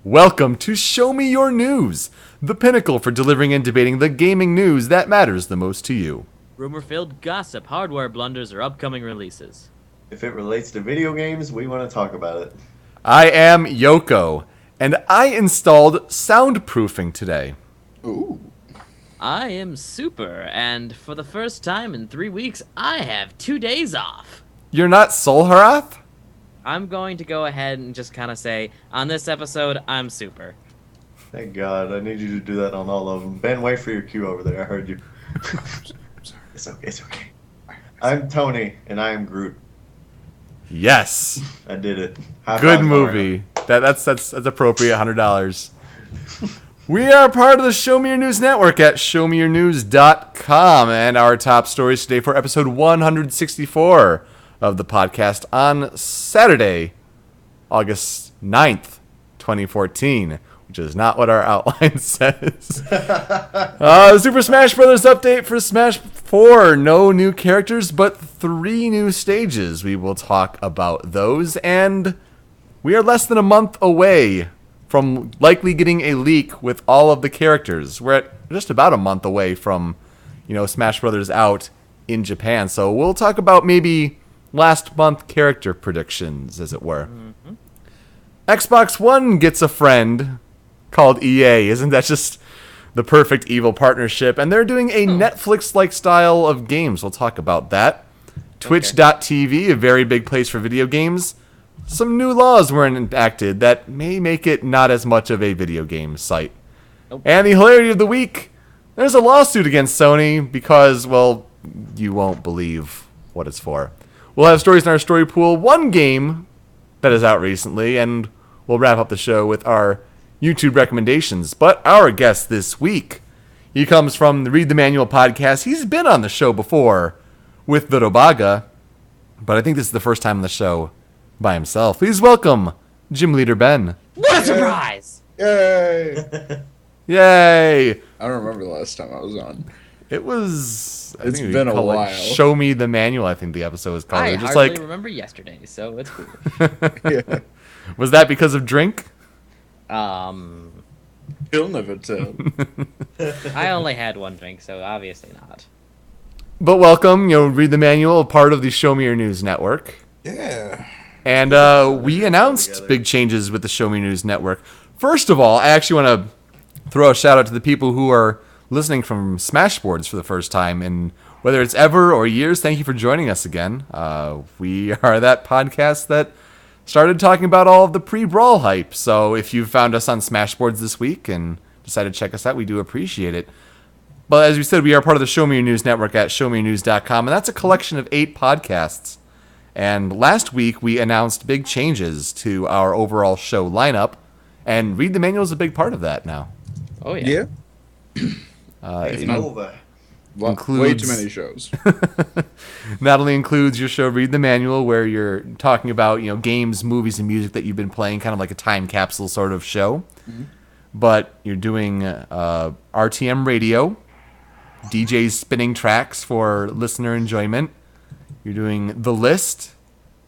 Welcome to Show Me Your News, the pinnacle for delivering and debating the gaming news that matters the most to you. Rumor-filled gossip, hardware blunders, or upcoming releases. If it relates to video games, we want to talk about it. I am Yoko, and I installed soundproofing today. Ooh. I am Super, and for the first time in 3 weeks, I have 2 days off. You're not Solharath? I'm going to go ahead and just kind of say, on this episode, I'm Super. Thank God. I need you to do that on all of them. Ben, wait for your cue over there. I heard you. It's okay. It's okay. I'm Tony, and I am Groot. Yes. I did it. Good movie. That's appropriate. $100. We are part of the Show Me Your News network at showmeyournews.com, and our top stories today for episode 164 of the podcast on Saturday, August 9th, 2014, which is not what our outline says. Super Smash Bros. Update for Smash 4. No new characters, but 3 new stages. We will talk about those, and we are less than a month away from likely getting a leak with all of the characters. We're at just about a month away from, Smash Bros. Out in Japan. So we'll talk about maybe last month character predictions, as it were. Mm-hmm. Xbox One gets a friend called EA. Isn't that just the perfect evil partnership? And they're doing a Netflix-like style of games. We'll talk about that. Twitch.tv, a very big place for video games. Some new laws were enacted that may make it not as much of a video game site. Nope. And the hilarity of the week, there's a lawsuit against Sony because, well, you won't believe what it's for. We'll have stories in our story pool, one game that is out recently, and we'll wrap up the show with our YouTube recommendations. But our guest this week, he comes from the Read the Manual podcast. He's been on the show before with the Robaga, but I think this is the first time on the show by himself. Please welcome Gym Leader Ben. What a surprise! Yay! Yay! I don't remember the last time I was on. It was... It's been a while. Show Me the Manual, I think the episode was called. I just hardly remember yesterday, so it's cool. Yeah. Was that because of drink? He'll never tell. I only had one drink, so obviously not. But welcome, Read the Manual, part of the Show Me Your News network. Yeah. And we announced big changes with the Show Me Your News network. First of all, I actually want to throw a shout out to the people who are listening from Smashboards for the first time, and whether it's ever or years, thank you for joining us again. We are that podcast that started talking about all of the pre-brawl hype, so if you found us on Smashboards this week and decided to check us out, we do appreciate it. But as we said, we are part of the Show Me Your News network at showmeyournews.com, and that's a collection of 8 podcasts. And last week, we announced big changes to our overall show lineup, and Read the Manual is a big part of that now. Oh, yeah. It's over. Way too many shows. Not only includes your show Read the Manual, where you're talking about games, movies, and music that you've been playing, kind of like a time capsule sort of show, but you're doing RTM Radio, DJs spinning tracks for listener enjoyment. You're doing The List,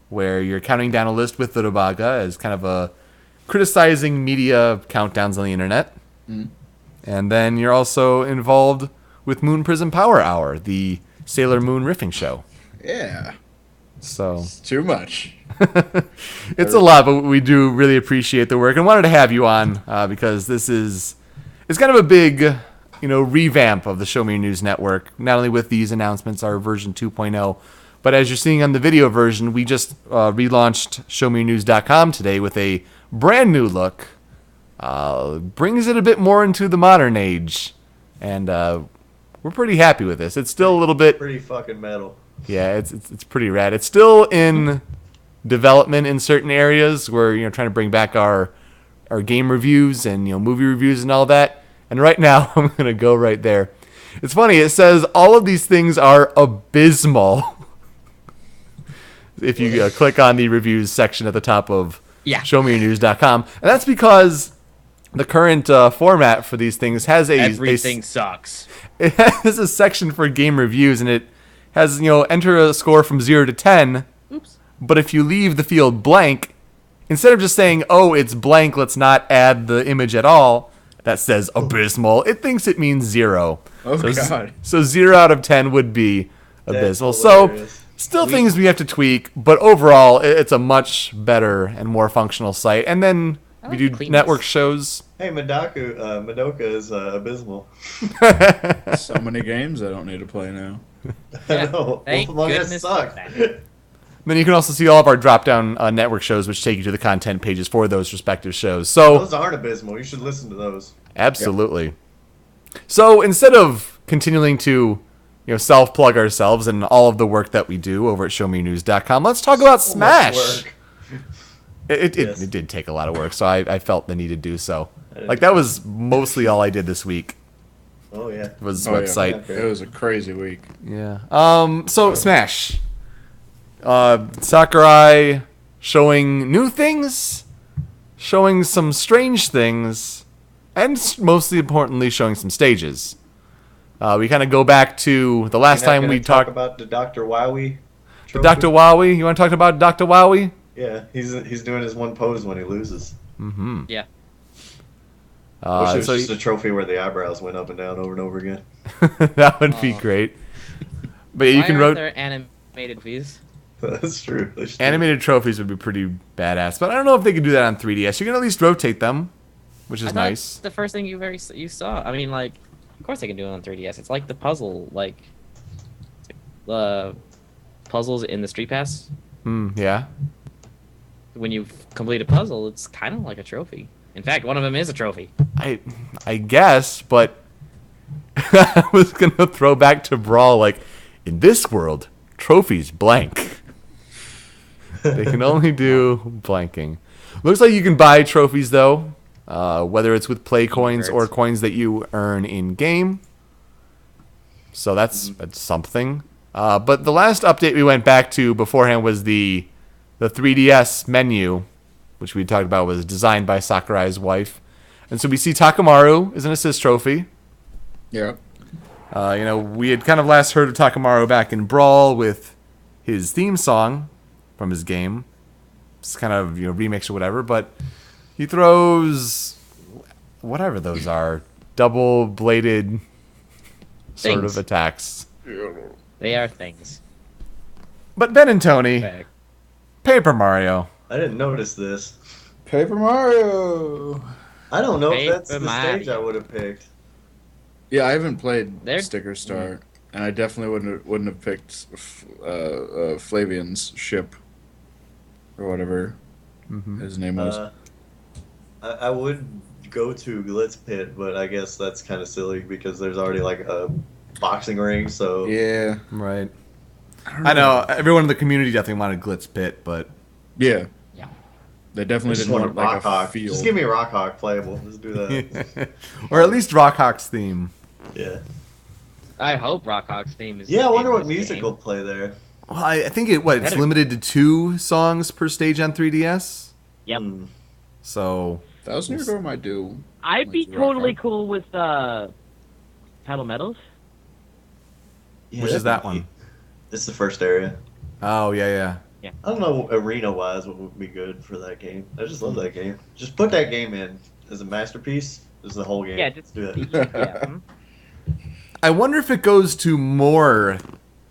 where you're counting down a list with the Robaga as kind of a criticizing media countdowns on the internet. And then you're also involved with Moon Prism Power Hour, the Sailor Moon riffing show. Yeah. So It's too much. it's a lot, but we do really appreciate the work and wanted to have you on because it's kind of a big revamp of the Show Me Your News network. Not only with these announcements, our version 2.0, but as you're seeing on the video version, we just relaunched showmeyournews.com today with a brand new look. Brings it a bit more into the modern age, and we're pretty happy with this. It's still a little bit Pretty fucking metal. Yeah, it's pretty rad. It's still in development in certain areas where trying to bring back our game reviews and movie reviews and all that. And right now I'm gonna go right there. It's funny. It says all of these things are abysmal. If you click on the reviews section at the top of showmeyournews.com, and that's because the current format for these things has Everything sucks. It has a section for game reviews, and it has enter a score from 0 to 10. Oops. But if you leave the field blank, instead of just saying, "Oh, it's blank, let's not add the image at all," that says abysmal, it thinks it means 0. Oh, so, God. So 0 out of 10 would be abysmal. That's So hilarious. still things we have to tweak, but overall, it's a much better and more functional site. And then I we like do the cleanness. network shows. Hey, Madoka is abysmal. So many games I don't need to play now. I know. Thank Wolf Among Us goodness suck. for that. Then you can also see all of our drop-down network shows, which take you to the content pages for those respective shows. So Those aren't abysmal. You should listen to those. absolutely. So instead of continuing to, self-plug ourselves and all of the work that we do over at ShowMeYourNews.com, let's talk about So much Smash. work. It did take a lot of work, so I felt the need to do so. Like, that was mostly all I did this week, Oh, yeah. was Oh, yeah. website. It was a crazy week. Yeah. So Smash. Sakurai showing new things, showing some strange things, and mostly importantly, showing some stages. We kind of go back to the last You're not time gonna we talk talked about the Dr. Wowie. to trophy? Dr. Wowie. You want to talk about Dr. Wowie? Yeah, he's doing his one pose when he loses. Yeah. I wish it was So just a trophy where the eyebrows went up and down over and over again. that would be great. But you Why can aren't rotate. there animated movies? That's true. They should do Animated trophies would be pretty badass, but I don't know if they could do that on 3DS. You can at least rotate them, which is I thought nice. it's the first thing you saw. I mean, like, of course they can do it on 3DS. It's like the puzzle, like the puzzles in the Street Pass. Yeah. When you complete a puzzle, it's kind of like a trophy. In fact, one of them is a trophy. I guess, but I was gonna throw back to Brawl. Like, in this world, trophies blank. They can only do blanking. Looks like you can buy trophies though, whether it's with play coins or coins that you earn in game. So that's something. But the last update we went back to beforehand was the 3DS menu, which we talked about was designed by Sakurai's wife. And so we see Takamaru is an assist trophy. Yeah. We had kind of last heard of Takamaru back in Brawl with his theme song from his game. It's kind of, remix or whatever, but he throws whatever those are, double-bladed sort Things. of attacks. They are things. But Ben and Tony, Fact. Paper Mario. I didn't notice this. Paper Mario. I don't know if that's Paper the stage I Mario. would have picked. Yeah, I haven't played They're- Sticker Star, and I definitely wouldn't have picked Flavian's ship or whatever his name was. I would go to Glitz Pit, but I guess that's kind of silly because there's already like a boxing ring. So Yeah. Right. I know, everyone in the community definitely wanted Glitz Pit, but Yeah. Yeah. They I definitely just didn't want want a like Rock a Hawk. field. Just give me Rock Hawk playable. Let's do that. or at least Rock Hawk's theme. Yeah. I hope Rock Hawk's theme is. Yeah, I wonder in what this music game. will play there. Well, I think it's Better. limited to 2 songs per stage on 3DS. Yep. Hmm. So Thousand Year Door might do. I'd be Like Rock totally Hard. cool with Pedal Metals. Yeah, which is that'd that be- one? It's the first area. Oh, yeah. I don't know arena-wise what would be good for that game. I just love that game. Just put that game in as a masterpiece. This is the whole game. Yeah, just do that. yeah. I wonder if it goes to more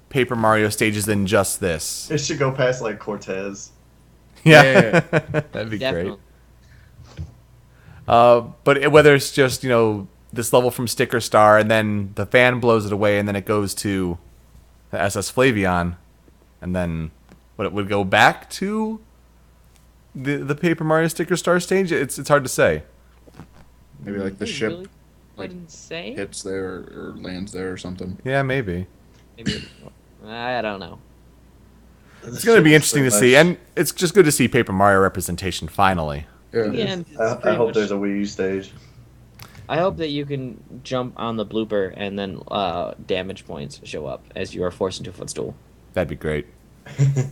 Paper Mario stages than just this. It should go past like Cortez. Yeah. That'd be Definitely. great. But whether it's just, this level from Sticker Star and then the fan blows it away and then it goes to the SS Flavion and then it would go back to the Paper Mario Sticker Star stage? It's hard to say. Maybe like the They ship really wouldn't say. hits there or lands there or something. Yeah, maybe. Maybe. I don't know. It's going to be interesting to see, and it's just good to see Paper Mario representation finally. Yeah. Yeah, it's I pretty hope much- there's a Wii U stage. I hope that you can jump on the blooper and then damage points show up as you are forced into a footstool. That'd be great. That'd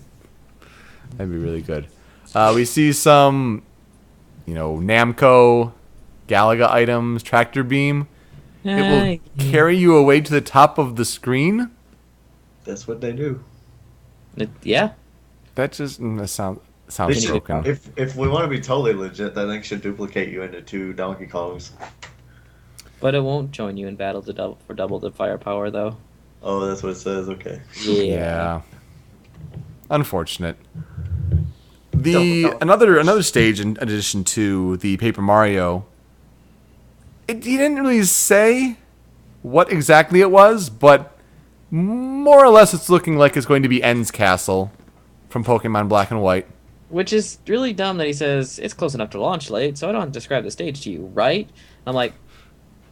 be really good. We see some, Namco Galaga items, tractor beam. It will carry you away to the top of the screen. That's what they do. Yeah. That just sounds They should- broken. if we want to be totally legit, that thing should duplicate you into 2 Donkey Kongs. But it won't join you in battle for double the firepower, though. Oh, that's what it says. Okay. Yeah. Unfortunate. Don't- Another stage in addition to the Paper Mario. He didn't really say what exactly it was, but more or less it's looking like it's going to be N's Castle from Pokemon Black and White. Which is really dumb that he says it's close enough to launch late, so I don't describe the stage to you, right? I'm like,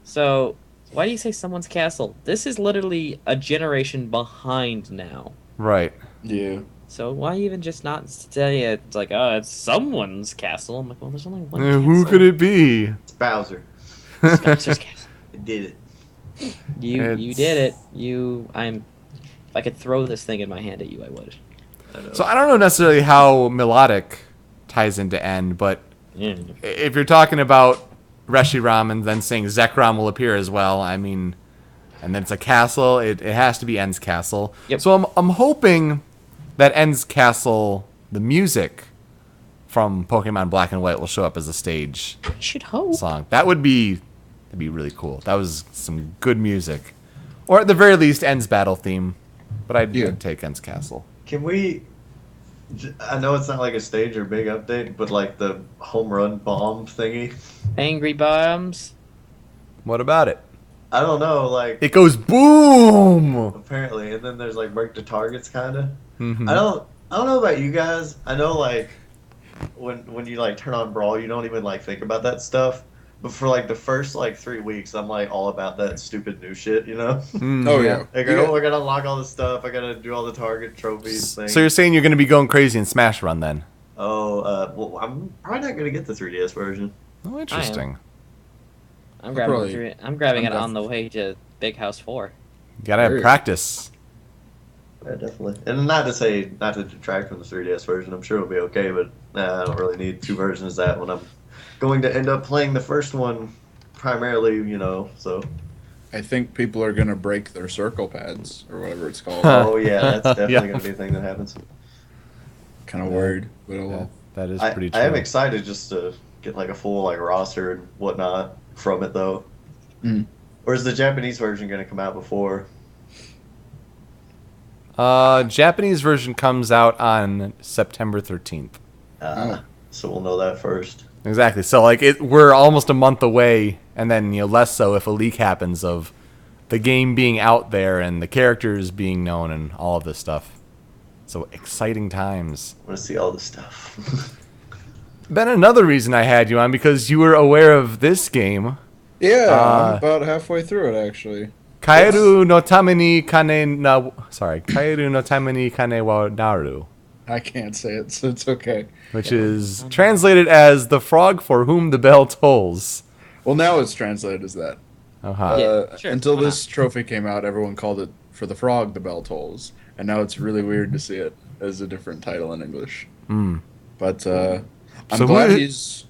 so why do you say someone's castle? This is literally a generation behind now. Right. Yeah. So why even just not say it? It's like, oh, it's someone's castle. I'm like, well, there's only one. Who could it be? It's Bowser. Bowser's castle. I did it. You did it. If I could throw this thing in my hand at you, I would. So I don't know necessarily how melodic ties into N, but Yeah. if you're talking about Reshiram and then saying Zekrom will appear as well, I mean, and then it's a castle, it has to be N's Castle. Yep. So I'm hoping that N's Castle, the music from Pokemon Black and White will show up as a stage I should hope. song. That'd be really cool. That was some good music. Or at the very least, N's battle theme. But I'd take N's Castle. Can we? I know it's not like a stage or big update, but like the home run bomb thingy. Angry bombs. What about it? I don't know. Like It goes boom! apparently, and then there's like break the targets kind of. Mhm. I don't know about you guys. I know like when you like turn on Brawl, you don't even like think about that stuff. But for like the first like 3 weeks, I'm like all about that stupid new shit, you know? Oh yeah. Like, oh, I gotta unlock all this stuff. I gotta do all the target trophies things. So you're saying you're going to be going crazy in Smash Run then? Oh, well, I'm probably not gonna get the 3DS version. Oh, interesting. I'm grabbing Probably- I'm grabbing I'm it on the way to Big House 4. You got to have Very- practice. Yeah, definitely. And not to detract from the 3DS version. I'm sure it'll be okay, but I don't really need 2 versions of that when I'm going to end up playing the first one primarily, you know. So. I think people are gonna break their circle pads or whatever it's called. Oh yeah, that's definitely Yeah. gonna be a thing that happens. Kind of worried, but oh well. That is I, pretty true. I am excited just to get like a full like roster and whatnot from it though. Mm. Or is the Japanese version gonna come out before? Japanese version comes out on September 13th. So we'll know that first. Exactly. So like we're almost a month away, and then less so if a leak happens of the game being out there and the characters being known and all of this stuff. So exciting times. I want to see all this stuff. Ben, another reason I had you on because you were aware of this game, Yeah, I'm about halfway through it actually. Kaeru no Tameni Kane na Kaeru no Tameni Kane wa Naru, I can't say it, so it's okay. which is translated as the frog for whom the bell tolls. Well, now it's translated as that. Uh-huh. Yeah, sure, Until why this trophy came out, everyone called it For the Frog, the Bell Tolls. And now it's really weird to see it as a different title in English. Mm. But I'm So glad who- he's...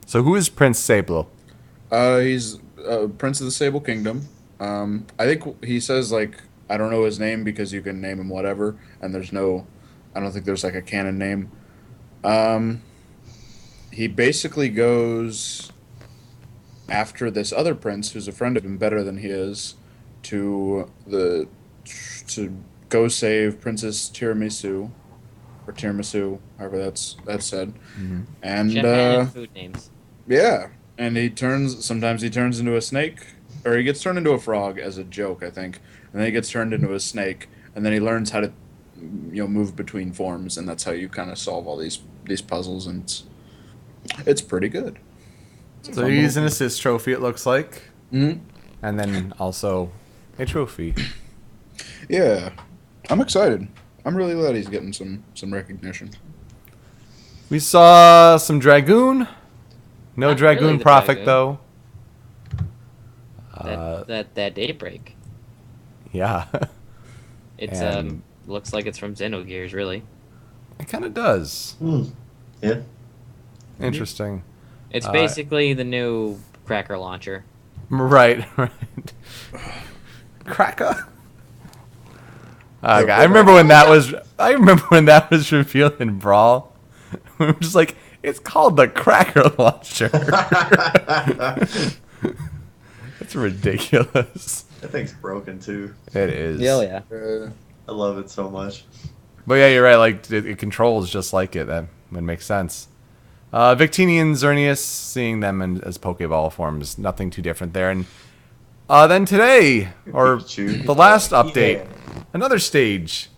So who is Prince Sable? He's Prince of the Sable Kingdom. I think he says, like, I don't know his name because you can name him whatever. And there's no... I don't think there's, like, a canon name. He basically goes after this other prince who's a friend of him better than he is to go save Princess Tiramisu or Tiramisu, however that's said. And Japan food names. yeah, and sometimes he turns into a snake, or he gets turned into a frog as a joke, I think, and then he gets turned into a snake, and then he learns how to move between forms, and that's how you kind of solve all these puzzles, and it's pretty good. So he's an assist trophy, it looks like. Mhm. And then also a trophy. Yeah, I'm excited. I'm really glad he's getting some recognition. We saw some Dragoon. No Not Dragoon really the Prophet, Dragoon. though. That daybreak. Yeah. It's And- looks like it's from Xenogears, really. It kind of does. Yeah. Interesting. It's basically the new Cracker launcher. Right, right. Cracker. Okay, I remember when that was revealed in Brawl. We're just like, it's called the Cracker Launcher. It's ridiculous. That thing's broken too. It is. Yeah, yeah. I love it so much. But yeah, you're right. Like it controls just like it. That would make sense. Victini and Xerneas, seeing them as Pokeball forms, nothing too different there. And then today, or Pikachu. the last update, Yeah. another stage.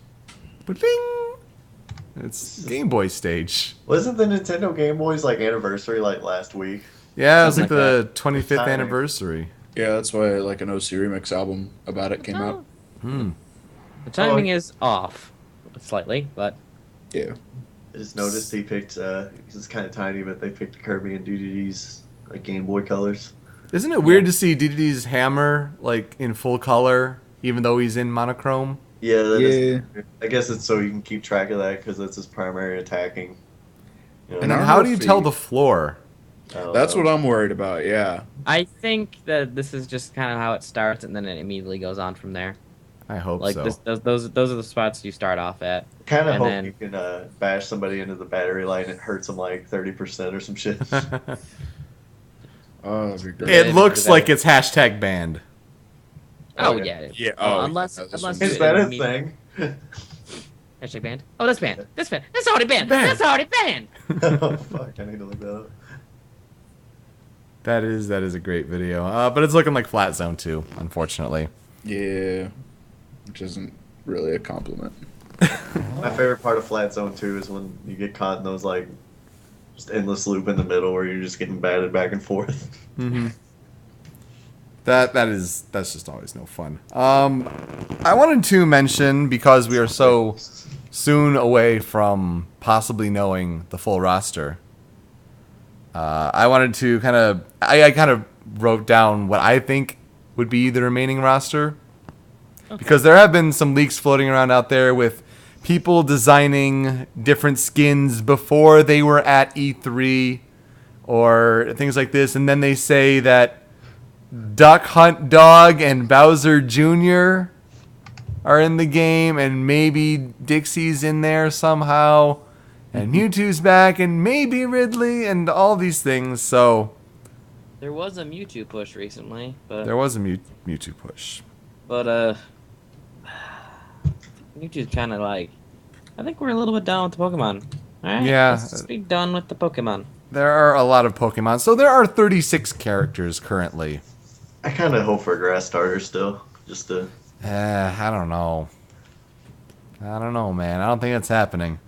Ba-ding! It's Game Boy stage. Wasn't the Nintendo Game Boy's like anniversary like last week? Yeah, it was like Something like the 25th Timing. anniversary. Yeah, that's why like an OC remix album about it came out. Hmm. The timing is off slightly, but Yeah. I just noticed he picked. It's kind of tiny, but they picked Kirby and DDD's like Game Boy colors. Isn't it weird to see DDD's hammer like in full color, even though he's in monochrome? Yeah, that Yeah. is. I guess it's so you can keep track of that because that's his primary attacking. You know, And then I don't how know do you if tell he- the floor? I don't That's know. what I'm worried about. Yeah. I think that this is just kind of how it starts, and then it immediately goes on from there. I hope Like so. those are the spots you start off at. Kind of and hope then- you can bash somebody into the battery light and it hurts them like 30% or some shit. Oh, that'd be great. Yeah, It looks like it's hashtag banned. Oh Okay. yeah. Yeah. Oh, Oh, unless yeah, this unless one- Is it that a immediately- thing? Hashtag banned. Oh, that's banned. That's banned. That's already banned. Banned. That's already banned. Oh fuck! I need to look that up. That is a great video. But it's looking like Flat Zone 2, unfortunately. Yeah. Which isn't really a compliment. My favorite part of Flat Zone 2 is when you get caught in those like just endless loop in the middle where you're just getting batted back and forth. Mm-hmm. That's just always no fun. I wanted to mention, because we are so soon away from possibly knowing the full roster, I wanted to I kind of wrote down what I think would be the remaining roster. Because there have been some leaks floating around out there with people designing different skins before they were at E3 or things like this. And then they say that Duck Hunt Dog and Bowser Jr. are in the game, and maybe Dixie's in there somehow, and Mewtwo's back, and maybe Ridley, and all these things. So There was a Mewtwo push recently, but there was a Mewtwo push. Mewtwo's kind of like, I think we're a little bit done with the Pokemon. All right, Yeah. let's just be done with the Pokemon. There are a lot of Pokemon. So there are 36 characters currently. I kind of hope for a grass starter still, just to. I don't know. I don't know, man. I don't think that's happening.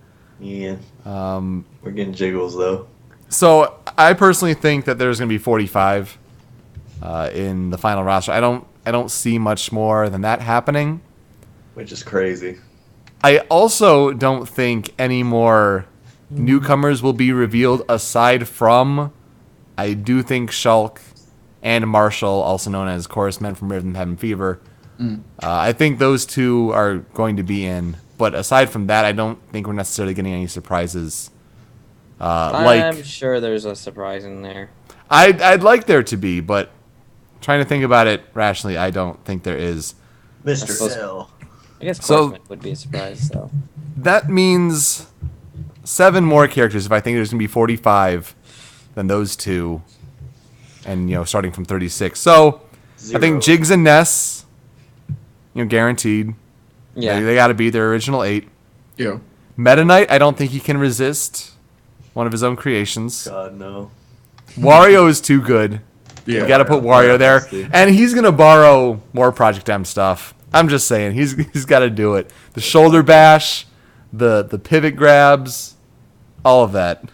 Yeah, Um, we're getting jiggles though. so I personally think that there's going to be 45 in the final roster. I don't see much more than that happening. Which is crazy. I also don't think any more newcomers will be revealed aside from, I do think Shulk and Marshall, also known as Chorus Men from Rhythm Heaven Fever. I think those two are going to be in. But aside from that, I don't think we're necessarily getting any surprises. I'm sure there's a surprise in there. I'd like there to be, but trying to think about it rationally, I don't think there is. Mr. suppose- L. I guess So- Corpsman would be a surprise, so. That means 7 more characters. If I think there's going to be 45, then those two, and starting from 36. So I think Zero. Jigs and Ness, guaranteed. Yeah. They got to be their original 8. Yeah. Meta Knight, I don't think he can resist one of his own creations. God no. Wario is too good. Yeah. You got to put Wario Wario there, has to. and he's gonna borrow more Project M stuff. I'm just saying, he's got to do it. The shoulder bash, the pivot grabs, all of that.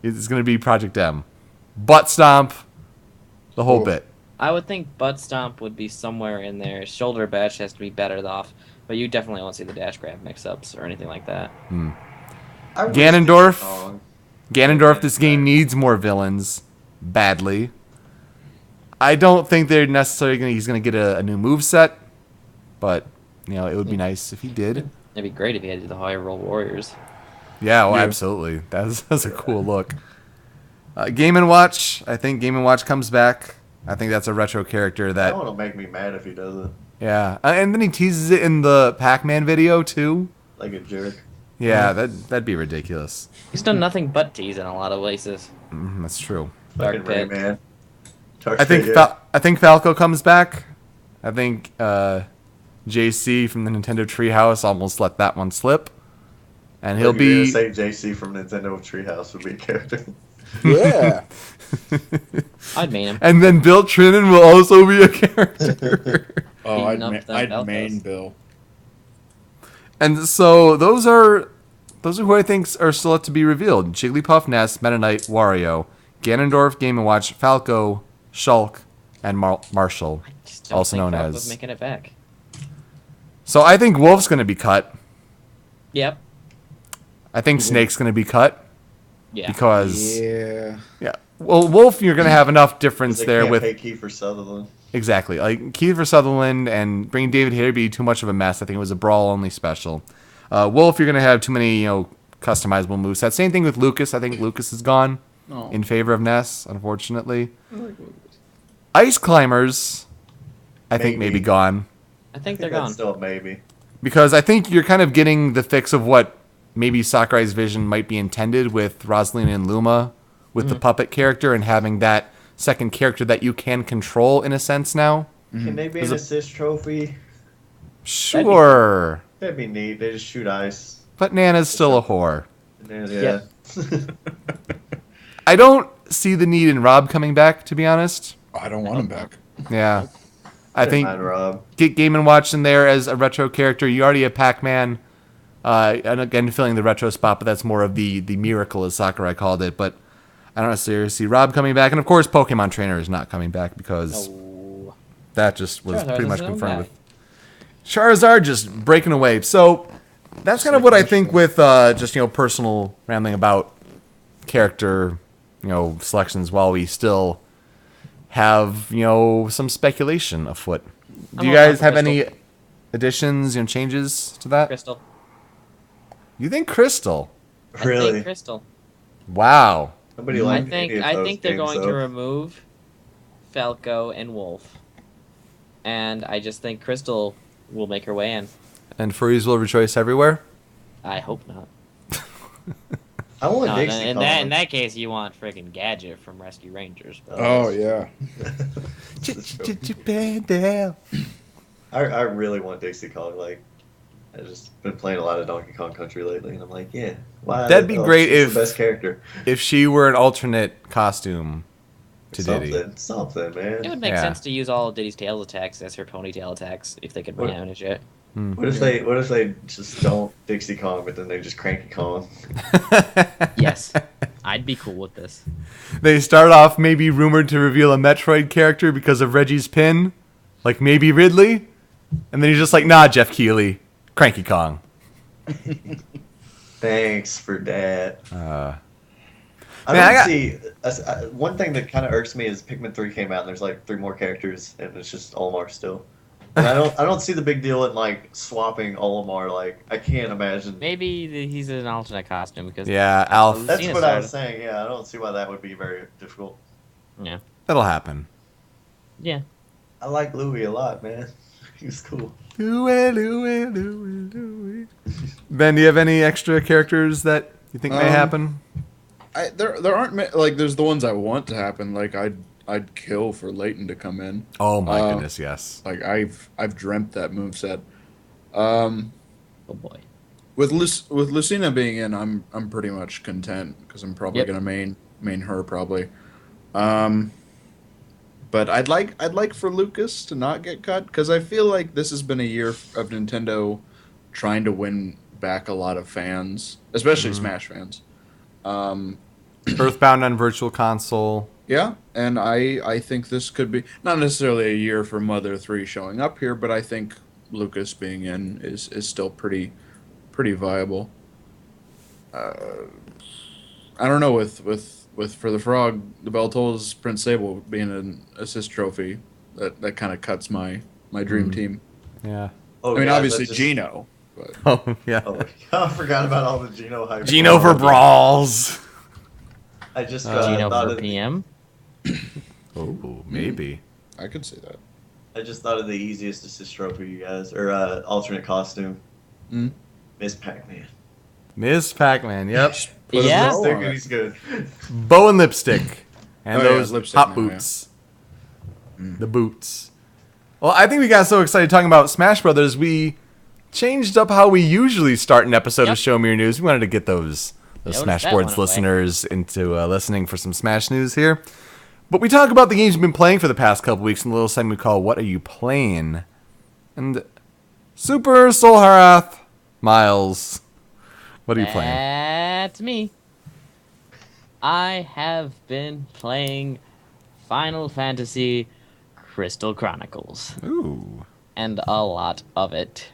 It's gonna be Project M. Butt stomp, the whole Cool. bit. I would think Butt Stomp would be somewhere in there. Shoulder Bash has to be better off, but you definitely won't see the dash grab mix-ups or anything like that. I wish Ganondorf. they were wrong. Ganondorf, this game needs more villains badly. I don't think they're necessarily he's gonna get a new move set, but it would be nice if he did. It'd be great if he had the higher roll warriors. Yeah, Yeah. absolutely. That's a cool look. Game & Watch. I think Game & Watch comes back. I think that's a retro character That that. one will make me mad if he doesn't. Yeah, and then he teases it in the Pac-Man video too. Like a jerk. Yeah, that'd be ridiculous. He's done nothing but tease in a lot of places. That's true. Fucking Dark Pit. Rayman. I think I think Falco comes back. I think JC from the Nintendo Treehouse almost let that one slip, and he'll be. Say JC from Nintendo Treehouse would be a character. Yeah. I'd main him. And then Bill Trinan will also be a character. Oh, Beating up them I'd Falcos. main Bill. And so those are who I think are still yet to be revealed: Jigglypuff, Ness, Meta Knight, Wario, Ganondorf, Game & Watch, Falco, Shulk, and Marshall, Just don't also think known Falco's as. making it back. So I think Wolf's going to be cut. Yep. I think Snake's going to be cut Yeah. because Yeah. well, Wolf, you're going to have enough difference They there can't with pay Kiefer Sutherland. exactly like Kiefer Sutherland, and bringing David Hayter would be too much of a mess. I think it was a brawl only special. Wolf, you're going to have too many customizable movesets. Same thing with Lucas. I think Lucas is gone Oh. in favor of Ness, unfortunately. Ice Climbers, I think Maybe. maybe gone. I think they're That's gone. still a maybe. Because I think you're kind of getting the fix of what maybe Sakurai's vision might be intended with Rosalina and Luma, with the puppet character, and having that second character that you can control in a sense now. Can they be Is an it- assist trophy? Sure. That'd be neat. They just shoot ice. But Nana's still a whore. Yeah. I don't see the need in Rob coming back, to be honest. I don't want him back. Yeah. I think Mind Rob. get Game & Watch in there as a retro character. You already have Pac-Man, and again, filling the retro spot, but that's more of the miracle, as Sakurai called it. But I don't necessarily see Rob coming back. And, of course, Pokemon Trainer is not coming back because Oh. that just was Charizard's pretty much his own confirmed guy. with Charizard just breaking away. So that's kind of what I think with just, personal rambling about character, selections while we still have, some speculation afoot. Do I'm you on guys for have Crystal. any additions, changes to that? Crystal. You think Crystal? I Really? think Crystal. Wow. Nobody I liked think any of I those think they're games, going to though. remove Falco and Wolf, and I just think Crystal will make her way in. And furries will rejoice everywhere? I hope not. I want No, Dixie in Kong. that case, you want friggin' Gadget from Rescue Rangers. Oh, yeah. I really want Dixie Kong. Like, I've just been playing a lot of Donkey Kong Country lately, and I'm like, yeah, why? That'd be great she's if- the best character. If she were an alternate costume to Diddy. Something, man. It would make Yeah. sense to use all of Diddy's tail attacks as her ponytail attacks if they could What- manage it. What if they just don't Dixie Kong, but then they just Cranky Kong? Yes, I'd be cool with this. They start off maybe rumored to reveal a Metroid character because of Reggie's pin, like maybe Ridley, and then he's just like, nah, Jeff Keighley, Cranky Kong. Thanks for that. Uh, I Man, don't I got- see. One thing that kind of irks me is Pikmin 3 came out and there's like 3 more characters and it's just Olimar still. And I don't see the big deal in like swapping Olimar. Like I can't imagine. Maybe he's in an alternate costume because Yeah, Alf. That's Lucina what I was started- saying. Yeah, I don't see why that would be very difficult. Yeah, That'll happen. yeah. I like Louis a lot, man. He was cool. Louie, Louie, Louie, Louie. Ben, do you have any extra characters that you think may happen? There aren't like there's the ones I want to happen. Like I'd kill for Leighton to come in. Oh my goodness, yes. Like I've dreamt that moveset. Oh boy. With Lucina being in, I'm pretty much content because I'm probably Yep. gonna main her probably. But I'd like for Lucas to not get cut because I feel like this has been a year of Nintendo trying to win back a lot of fans, especially Smash fans. Earthbound on Virtual Console. Yeah, and I think this could be not necessarily a year for Mother 3 showing up here, but I think Lucas being in is still pretty viable. I don't know with for the Frog, the Bell Tolls Prince Sable being an assist trophy that kind of cuts my dream team. Yeah. Oh, I mean, yeah, obviously that's just- Gino, but Oh, yeah. Oh, I forgot about all the Gino hype. Gino for Brawls. I just Gino thought for of, PM. Oh, maybe. I could see that. I just thought of the easiest assist trophy, you guys, or alternate costume. Mm. Miss Pac-Man. Miss Pac-Man. Yep. Put a Yeah? bow Stick on and it. he's good. Bow and lipstick. And Oh, yeah, those lipstick hot now, yeah. boots. The boots. Well, I think we got so excited talking about Smash Brothers, we changed up how we usually start an episode Yep. of Show Me Your News. We wanted to get those Noticed Smash that Boards one away. listeners into listening for some Smash news here. But we talk about the games you've been playing for the past couple weeks in a little segment we call What Are You Playing? And Super Soul Harath, Miles, what are you playing? That's me. I have been playing Final Fantasy Crystal Chronicles. Ooh. And a lot of it.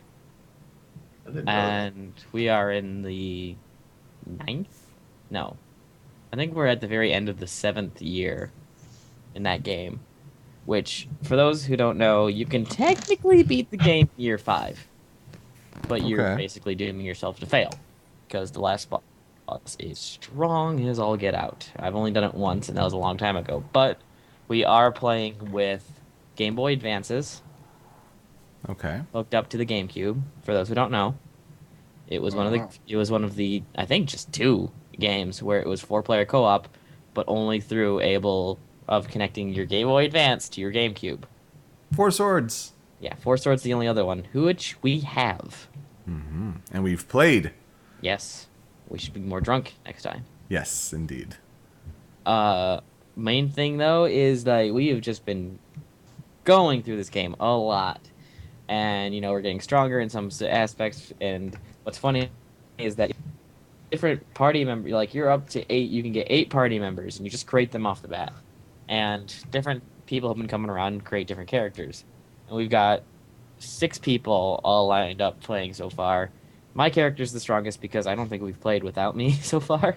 I didn't know that. And we are in the 9th? No. I think we're at the very end of the 7th year in that game. Which, for those who don't know, you can technically beat the game in year 5. But you're Okay. basically dooming yourself to fail. Because the last boss is strong as all get out. I've only done it once, and that was a long time ago. But we are playing with Game Boy Advances Okay. hooked up to the GameCube. For those who don't know, it was one of the wow. I think just 2 games where it was 4-player co-op, but only through able of connecting your Game Boy Advance to your GameCube. 4 Swords. Yeah, 4 Swords the only other one, which we have. And we've played. Yes, we should be more drunk next time. Yes, indeed. Main thing though is that we have just been going through this game a lot, and we're getting stronger in some aspects. And what's funny is that different party member, like you're up to 8, you can get 8 party members, and you just create them off the bat. And different people have been coming around and create different characters, and we've got 6 people all lined up playing so far. My character's the strongest because I don't think we've played without me so far.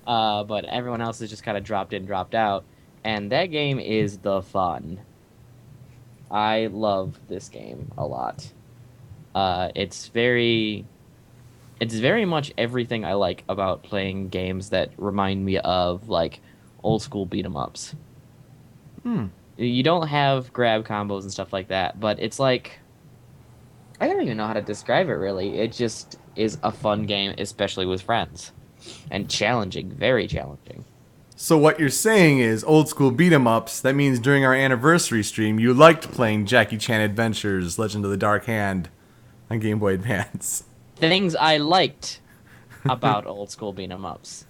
But everyone else has just kind of dropped in, dropped out, and that game is the fun. I love this game a lot. It's very much everything I like about playing games that remind me of like old school beat 'em ups. You don't have grab combos and stuff like that, but it's like I don't even know how to describe it really. It just is a fun game, especially with friends. And challenging, very challenging. So what you're saying is old school beat 'em ups. That means during our anniversary stream, you liked playing Jackie Chan Adventures, Legend of the Dark Hand on Game Boy Advance. Things I liked about old school beat 'em ups.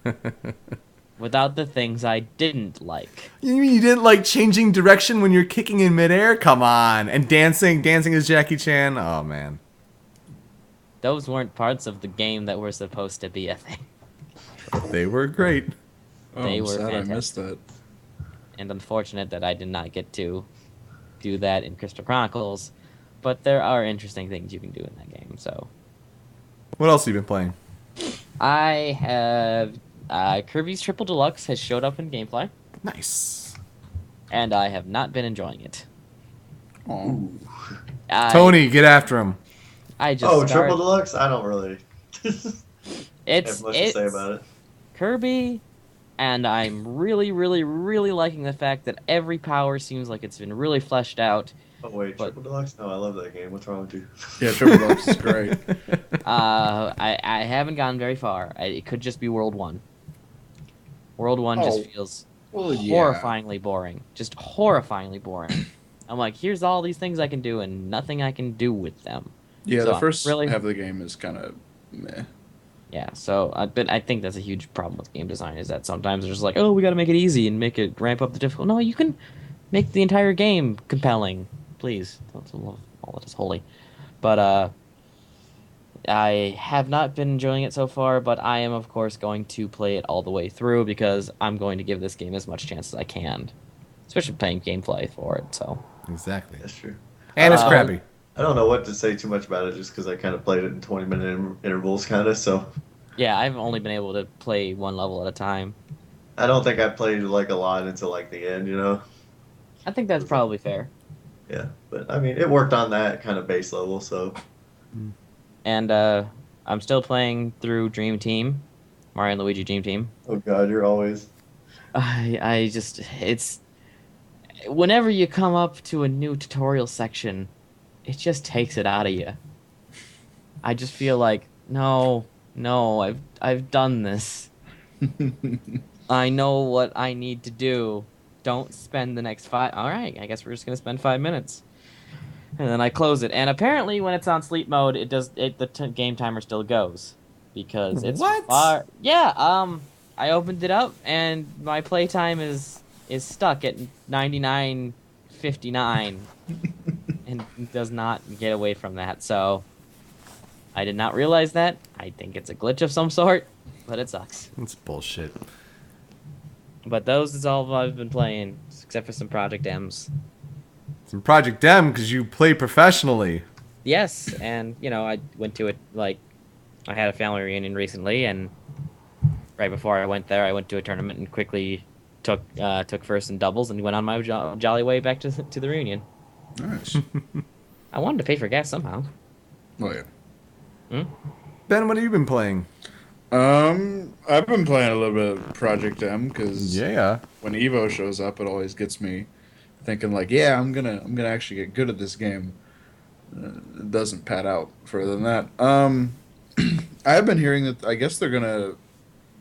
Without the things I didn't like. You mean you didn't like changing direction when you're kicking in midair? Come on. And dancing as Jackie Chan? Oh, man. Those weren't parts of the game that were supposed to be a thing. They were great. Oh, They I'm were sad I fantastic. missed that. And unfortunate that I did not get to do that in Crystal Chronicles. But there are interesting things you can do in that game, so. What else have you been playing? I have... Kirby's Triple Deluxe has showed up in gameplay, Nice. and I have not been enjoying it. Oh, Tony, get after him. I just Oh, started- Triple Deluxe? I don't really It's have much to say about it. Kirby, and I'm really, really, really liking the fact that every power seems like it's been really fleshed out. Oh wait, But- Triple Deluxe? No, I love that game. What's wrong with you? yeah, Triple Deluxe is great. I haven't gone very far. It could just be World 1. World 1 Oh, just feels Well, yeah. horrifyingly boring. Just horrifyingly boring. I'm like, here's all these things I can do and nothing I can do with them. Yeah, So the I'm first really- half of the game is kind of meh. Yeah, so but I think that's a huge problem with game design is that sometimes they're just like, oh, we got to make it easy and make it ramp up the difficulty. No, you can make the entire game compelling, please. That's all that is holy. But I have not been enjoying it so far, but I am of course going to play it all the way through because I'm going to give this game as much chance as I can, especially playing gameplay for it. So Exactly. That's true. And it's Um, crappy. I don't know what to say too much about it just because I kind of played it in 20-minute intervals, kind of. So yeah, I've only been able to play one level at a time. I don't think I played like a lot until like the end, you know. I think that's probably fair. Yeah, but I mean, it worked on that kind of base level, so And I'm still playing through Dream Team, Mario and Luigi Dream Team. oh god, you're always I just it's whenever you come up to a new tutorial section, it just takes it out of you. I just feel like no, No, I've done this. I know what I need to do. Don't spend the next five. All right, I guess we're just gonna spend 5 minutes, and then I close it. And apparently, when it's on sleep mode, it does it. The game timer still goes because it's What? far. Yeah. I opened it up, and my playtime is stuck at 99:59, and does not get away from that. So I did not realize that. I think it's a glitch of some sort, but it sucks. That's bullshit. But those is all I've been playing, except for some Project M's. Some Project M because you play professionally. Yes, and I went to it like I had a family reunion recently, and right before I went there, I went to a tournament and quickly took first in doubles and went on my jolly way back to the reunion. Nice. I wanted to pay for gas somehow. Oh yeah. Ben, what have you been playing? I've been playing a little bit of Project M because Yeah. when Evo shows up, it always gets me thinking like, yeah, I'm gonna actually get good at this game. It doesn't pat out further than that. I've been hearing that I guess they're gonna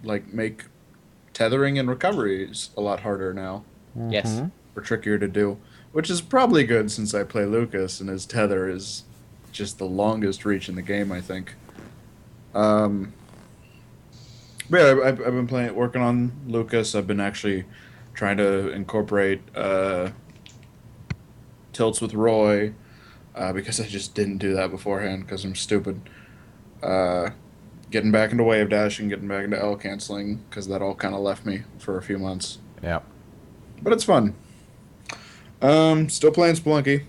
like make tethering and recoveries a lot harder now, Yes. or trickier to do, which is probably good since I play Lucas and his tether is just the longest reach in the game, I think. But yeah, I've been working on Lucas. I've been actually trying to incorporate tilts with Roy because I just didn't do that beforehand because I'm stupid. Getting back into wave dashing, getting back into L canceling because that all kind of left me for a few months. Yeah. But it's fun. Still playing Spelunky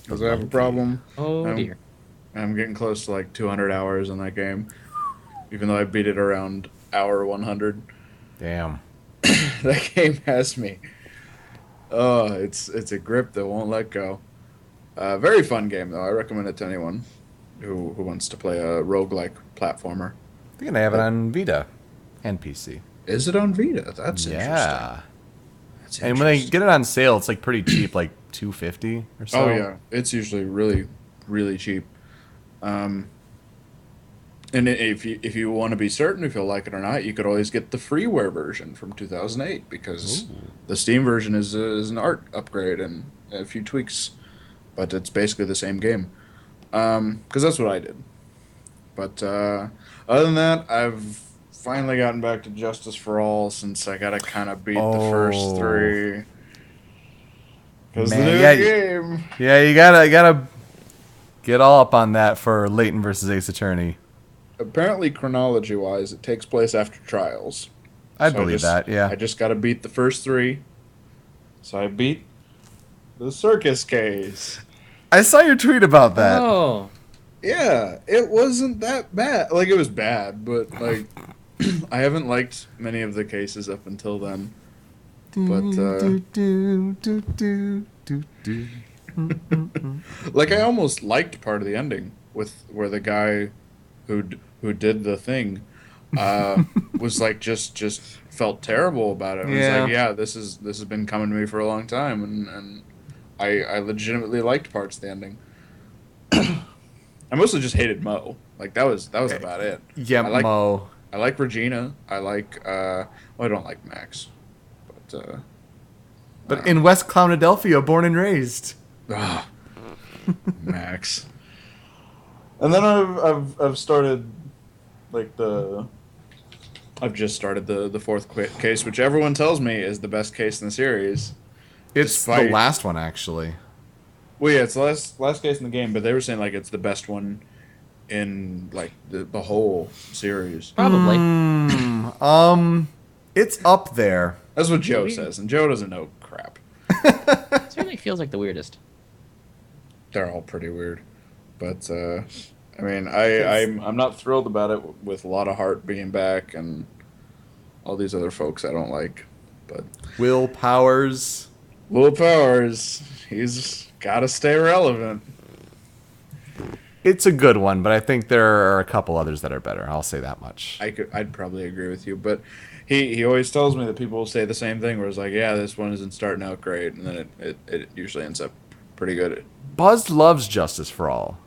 because I have a problem. Oh Um, dear. I'm getting close to like 200 hours in that game, even though I beat it around hour 100. Damn. That game has me. Oh, it's a grip that won't let go. Very fun game though. I recommend it to anyone who wants to play a roguelike platformer. I think I have it on Vita and PC. Is it on Vita? That's interesting. Yeah. That's And when they interesting. get it on sale, it's like pretty cheap, like $2.50 or so. Oh yeah, it's usually really, really cheap. And if you want to be certain if you'll like it or not, you could always get the freeware version from 2008 because the Steam version is an art upgrade and a few tweaks, but it's basically the same game. Because that's what I did. But other than that, I've finally gotten back to Justice for All since I gotta kind of beat the first 3. Because the Man, new yeah, game. Yeah, you gotta get all up on that for Layton versus Ace Attorney. Apparently, chronology-wise, it takes place after Trials. I So believe that, yeah. I just got to beat the first 3. So I beat the circus case. I saw your tweet about that. Oh. Yeah, it wasn't that bad. Like, it was bad, but, like, I haven't liked many of the cases up until then. But, like, I almost liked part of the ending with where the guy who did the thing was like just felt terrible about it. It was like, yeah, this has been coming to me for a long time, and I legitimately liked parts of the ending. I mostly just hated Mo. Like that was about it. Yeah, I like Mo. I like Regina. I like well, I don't like Max, But in West Clownadelphia, born and raised. Max. And then I've started like I've just started the fourth case, which everyone tells me is the best case in the series. It's Despite- the last one, actually. Well, yeah, it's the last case in the game, but they were saying like it's the best one in like the whole series. Probably. It's up there. That's what Joe says, and Joe doesn't know crap. Certainly feels like the weirdest. They're all pretty weird, but I mean, I'm not thrilled about it with a lot of heart being back and all these other folks I don't like, but Will Powers. Will Powers, he's got to stay relevant. It's a good one, but I think there are a couple others that are better. I'll say that much. I'd probably agree with you, but he always tells me that people will say the same thing, where it's like, yeah, this one isn't starting out great, and then it usually ends up pretty good. Buzz loves Justice for All.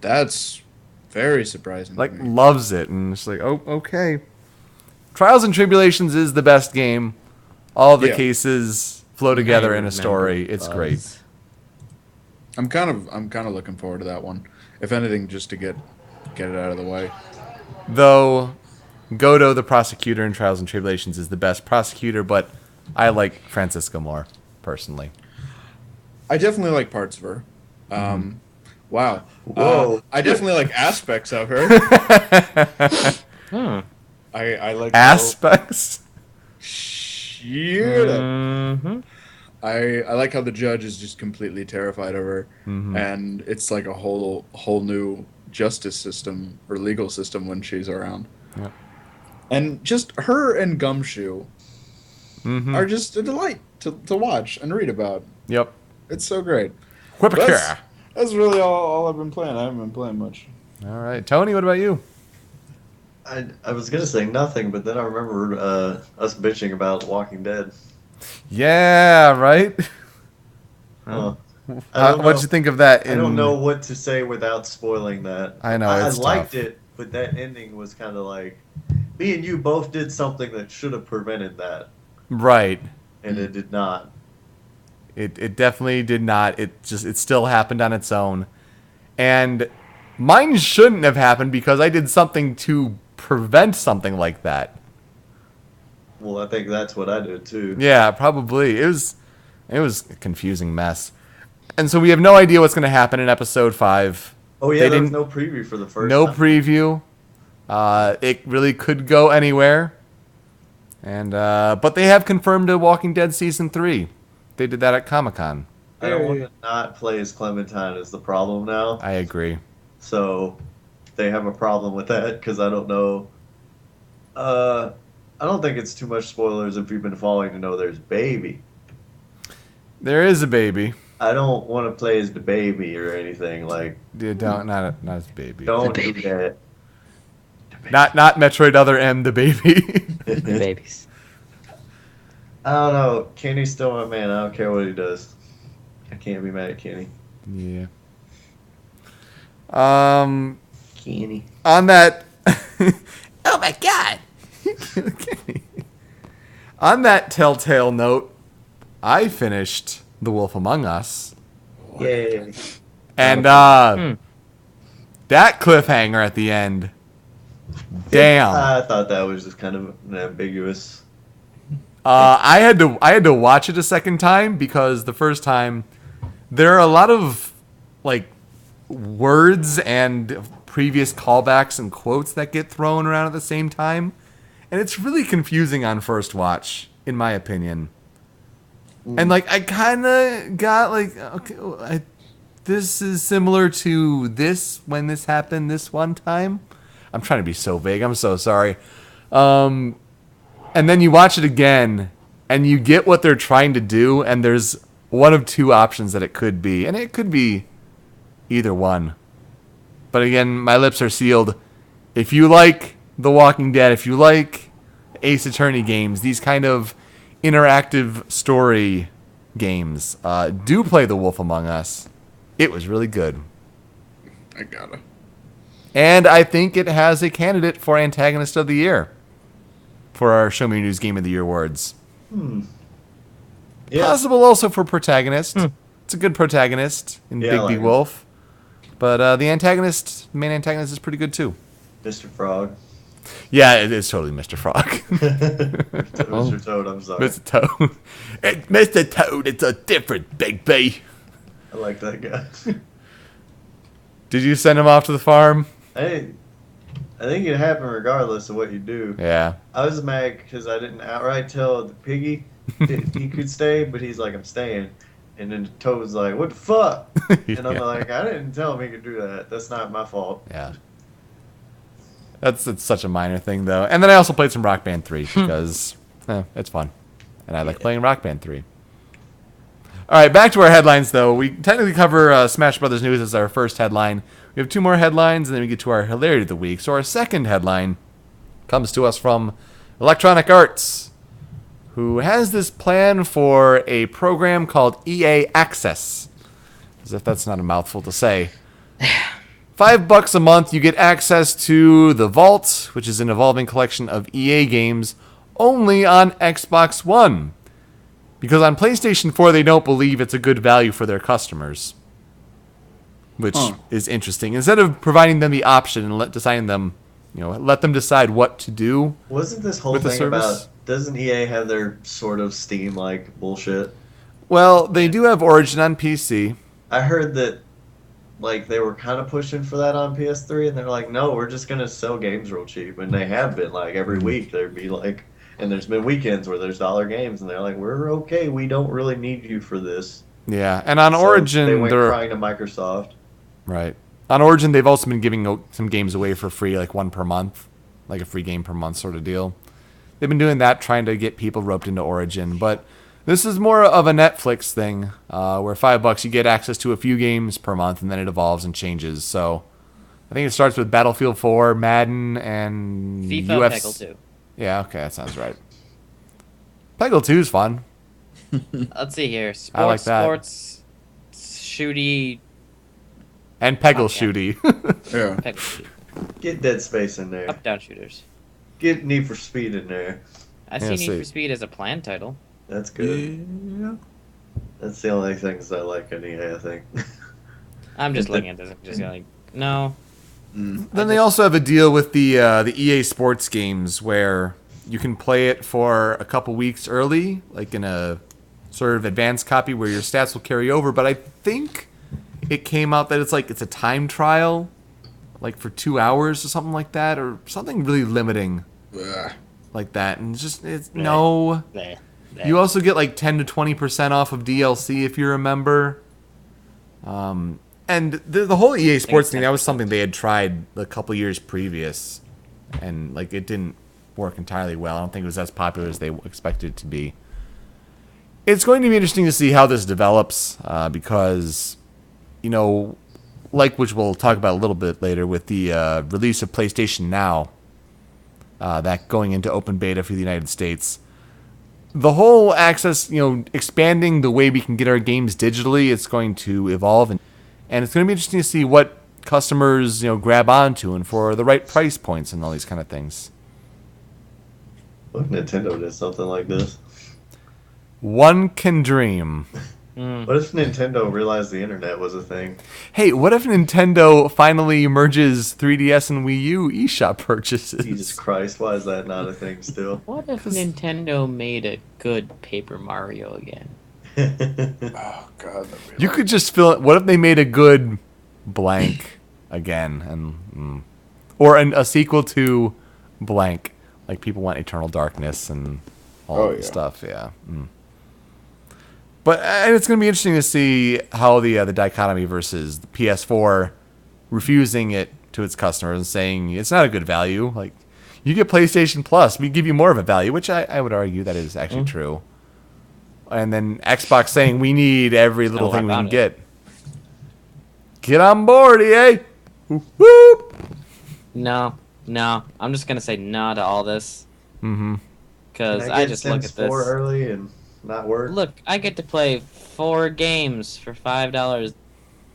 That's Very surprising. Like, to me. loves it. And it's like, oh, okay. Trials and Tribulations is the best game. All of the Yeah. cases flow together I in a remember story. It's Buzz. great. I'm kind of looking forward to that one. If anything, just to get it out of the way. Though Godo, the prosecutor in Trials and Tribulations, is the best prosecutor, but I like Francisca more, personally. I definitely like parts of her. Wow. Whoa. I definitely like aspects of her. Hmm. I like Aspects? Shit. Mm-hmm. I like how the judge is just completely terrified of her, and it's like a whole new justice system or legal system when she's around. Yep. And just her and Gumshoe are just a delight to watch and read about. Yep. It's so great. Whippercare. That's really all I've been playing. I haven't been playing much. All right. Tony, what about you? I was gonna say nothing, but then I remember us bitching about Walking Dead. Yeah, right? I don't What'd know. you think of that? I don't know what to say without spoiling that. I know, I it's liked tough. it, but that ending was kind of like me and you both did something that should have prevented that, Right. and it did not. It definitely did not. It still happened on its own. And mine shouldn't have happened because I did something to prevent something like that. Well, I think that's what I did too. Yeah, probably. It was a confusing mess. And so we have no idea what's going to happen in episode 5. Oh yeah, They there was didn't- no preview for the first. No time. preview. It really could go anywhere. And but they have confirmed a Walking Dead season 3. They did that at Comic-Con. I don't want to not play as Clementine is the problem now. I agree. So they have a problem with that because I don't know. I don't think it's too much spoilers if you've been following to know there's baby. There is a baby. I don't want to play as the baby or anything. Like, Yeah, not as baby. don't do that. Not Metroid Other M, the baby. Babies. I don't know. Kenny's still my man. I don't care what he does. I can't be mad at Kenny. Yeah. Kenny. On that. Oh my god. On that telltale note, I finished The Wolf Among Us, Yay. and that cliffhanger at the end. Damn. I thought that was just kind of an ambiguous. I had to watch it a second time because the first time there are a lot of like words and previous callbacks and quotes that get thrown around at the same time, and it's really confusing on first watch, in my opinion. And like I kind of got like, okay, this is similar to this when this happened this one time. I'm trying to be so vague. I'm so sorry. And then you watch it again, and you get what they're trying to do, and there's one of two options that it could be, and it could be either one. But again, my lips are sealed. If you like The Walking Dead, if you like Ace Attorney games, these kind of interactive story games, do play The Wolf Among Us. It was really good. I gotta. And I think it has a candidate for Antagonist of the Year for our Show Me News Game of the Year awards. Yeah. Possible also for Protagonist. It's a good protagonist in Yeah, I Big like B him. Wolf. But the main antagonist is pretty good too. Mr. Frog. Yeah, it is totally Mr. Frog. Mr. Toad, I'm sorry. Mr. Toad. It's Mr. Toad, it's a different Big B. I like that guy. Did you send him off to the farm? I think it happened regardless of what you do. Yeah. I was mad because I didn't outright tell the piggy that he could stay, but he's like, I'm staying. And then Toad's like, what the fuck? And I'm Yeah. like, I didn't tell him he could do that. That's not my fault. Yeah. It's such a minor thing, though. And then I also played some Rock Band 3 because it's fun. And I like playing Rock Band 3. All right, back to our headlines, though. We technically cover Smash Brothers News as our first headline. We have two more headlines, and then we get to our Hilarity of the Week. So our second headline comes to us from Electronic Arts, who has this plan for a program called EA Access. As if that's not a mouthful to say. $5 a month, you get access to the Vault, which is an evolving collection of EA games, only on Xbox One. Because on PlayStation 4, they don't believe it's a good value for their customers. Which is interesting. Instead of providing them the option and let them decide what to do. Wasn't this whole With the thing service? about, doesn't EA have their sort of Steam-like bullshit? Well, they do have Origin on PC. I heard that, like, they were kind of pushing for that on PS3, and they're like, no, we're just going to sell games real cheap. And they have been, like, every week there'd be, like, and there's been weekends where there's dollar games, and they're like, we're okay, we don't really need you for this. Yeah, and on So Origin, they went they're... crying to Microsoft. Right. On Origin, they've also been giving some games away for free, like one per month. Like a free game per month sort of deal. They've been doing that, trying to get people roped into Origin. But this is more of a Netflix thing, where $5 you get access to a few games per month, and then it evolves and changes. So I think it starts with Battlefield 4, Madden, and FIFA, Peggle 2. Yeah, okay, that sounds right. Peggle 2 is fun. Let's see here. I like that. Sports, shooty, And Peggle Okay. Shooty. Yeah. Peggle shoot. Get Dead Space in there. Up-down shooters. Get Need for Speed in there. I Yeah, see Need see. for Speed as a planned title. That's good. That's the only things I like in EA, I think. I'm just looking at this. I'm just like, no. Then they also have a deal with the EA Sports games where you can play it for a couple weeks early, like in a sort of advanced copy where your stats will carry over. But I think it came out that it's a time trial, like for 2 hours or something like that, or something really limiting Ugh. like that. And no. Bleh, bleh. You also get like 10 to 20% off of DLC if you're a member. And the whole EA Sports thing, that was something they had tried a couple years previous. And like it didn't work entirely well. I don't think it was as popular as they expected it to be. It's going to be interesting to see how this develops because, which we'll talk about a little bit later with the release of PlayStation Now, that going into open beta for the United States. The whole access, expanding the way we can get our games digitally, it's going to evolve. And it's going to be interesting to see what customers, grab onto and for the right price points and all these kind of things. What if Nintendo did something like this? One can dream. What if Nintendo realized the internet was a thing? Hey, what if Nintendo finally merges 3DS and Wii U eShop purchases? Jesus Christ, why is that not a thing still? What if Nintendo made a good Paper Mario again? Oh God. You could just fill it. What if they made a good blank again, and or a sequel to blank, like people want Eternal Darkness and all this stuff. Yeah. But it's going to be interesting to see how the dichotomy versus the PS4 refusing it to its customers and saying it's not a good value. Like, you get PlayStation Plus, we give you more of a value, which I would argue that is actually true. And then Xbox saying we need every little thing we can get. Get on board, EA! Whoop, whoop. No. I'm just gonna say no to all this. Mm-hmm. Because Can I get just look Sims at this. 4 early and not work. Look, I get to play 4 games for $5.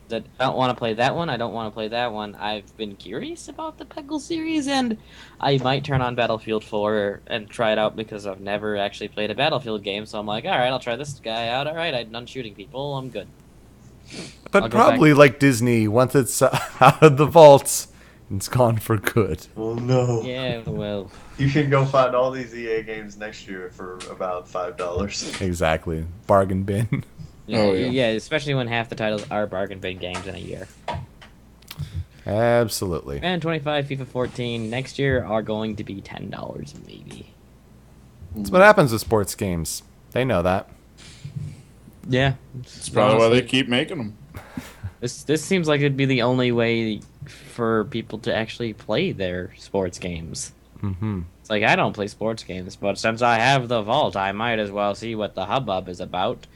That I don't want to play that one. I don't want to play that one. I've been curious about the Peggle series, and I might turn on Battlefield 4 and try it out because I've never actually played a Battlefield game. So I'm like, all right, I'll try this guy out. All right, I'm done shooting people. I'm good. But I'll go probably like Disney, once it's out of the vaults, it's gone for good. Oh no. Yeah, well, You can go find all these EA games next year for about $5. Exactly. Bargain bin. Oh, yeah. yeah, especially when half the titles are bargain bin games in a year. Absolutely. And 25 FIFA 14 next year are going to be $10 maybe. That's what happens with sports games. They know that. Yeah, That's probably why they keep making them. This seems like it'd be the only way for people to actually play their sports games. Mm-hmm. It's like, I don't play sports games, but since I have the vault, I might as well see what the hubbub is about.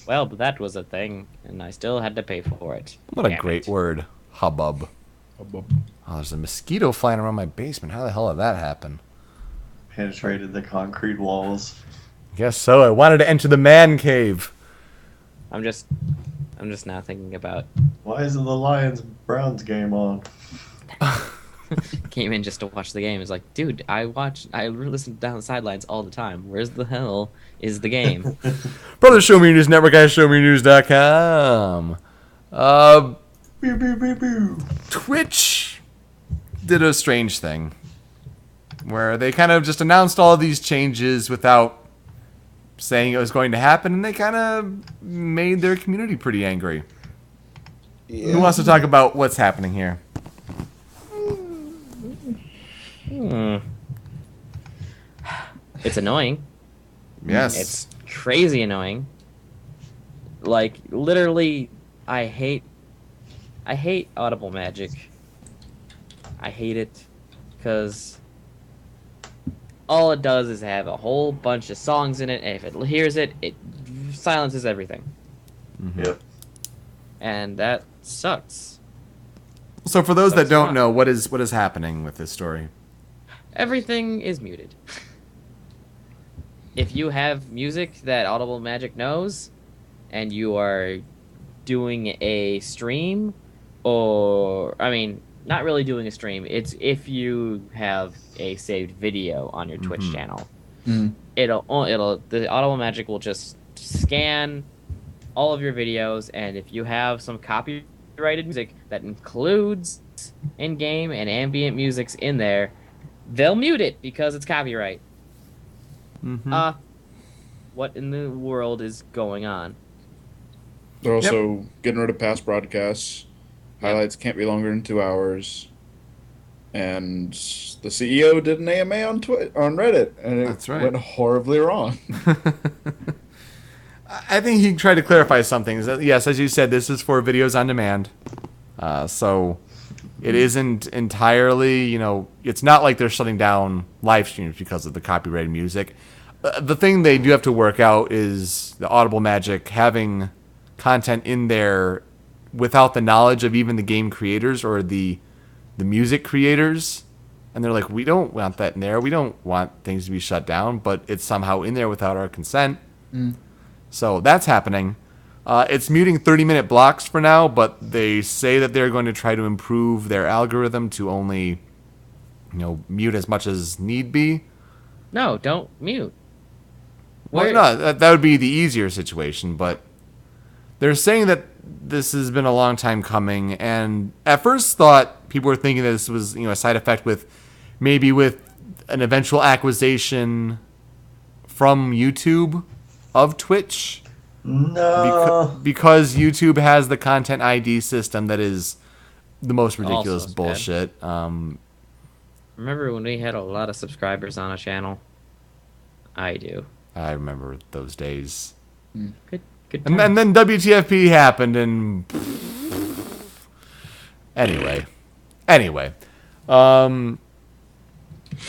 Well, but that was a thing, and I still had to pay for it. What a Damn great it. word. Hubbub. Oh, there's a mosquito flying around my basement. How the hell did that happen? Penetrated the concrete walls. Guess so. I wanted to enter the man cave. I'm just I'm just now thinking about. Why isn't the Lions Browns game on? Came in just to watch the game. It's like, dude, I listen down the sidelines all the time. Where's the hell is the game? Brother Show Me News Network at ShowMeNews.com. Pew, pew, pew, pew. Twitch did a strange thing where they kind of just announced all of these changes without saying it was going to happen, and they kind of made their community pretty angry. Yeah. Who wants to talk about what's happening here? It's annoying. Yes. It's crazy annoying. Like, literally, I hate Audible Magic. I hate it because all it does is have a whole bunch of songs in it, and if it hears it, it silences everything. Yep. And that sucks. So for those that That's don't not- know, what is happening with this story? Everything is muted. If you have music that Audible Magic knows, and you are doing a stream, or, I mean, not really doing a stream, it's if you have a saved video on your Twitch channel. Mhm. The Audible Magic will just scan all of your videos, and if you have some copyrighted music that includes in-game and ambient musics in there, they'll mute it because it's copyright. Mm-hmm. What in the world is going on? They're also getting rid of past broadcasts. Highlights can't be longer than 2 hours. And the CEO did an AMA on on Reddit, and it That's right. went horribly wrong. I think he tried to clarify something. Yes, as you said, this is for videos on demand. So it isn't entirely, it's not like they're shutting down live streams because of the copyrighted music. The thing they do have to work out is the Audible Magic having content in there without the knowledge of even the game creators or the music creators. And they're like, we don't want that in there. We don't want things to be shut down, but it's somehow in there without our consent. So that's happening. It's muting 30-minute blocks for now, but they say that they're going to try to improve their algorithm to only, mute as much as need be. No, don't mute. Well, Where- no, that would be the easier situation, but they're saying that this has been a long time coming, and at first thought people were thinking that this was, a side effect with an eventual acquisition from YouTube of Twitch. No. Because YouTube has the content ID system that is the most ridiculous Also bad. bullshit. Remember when we had a lot of subscribers on a channel? I do. I remember those days. Good And times. then WTFP happened, and anyway.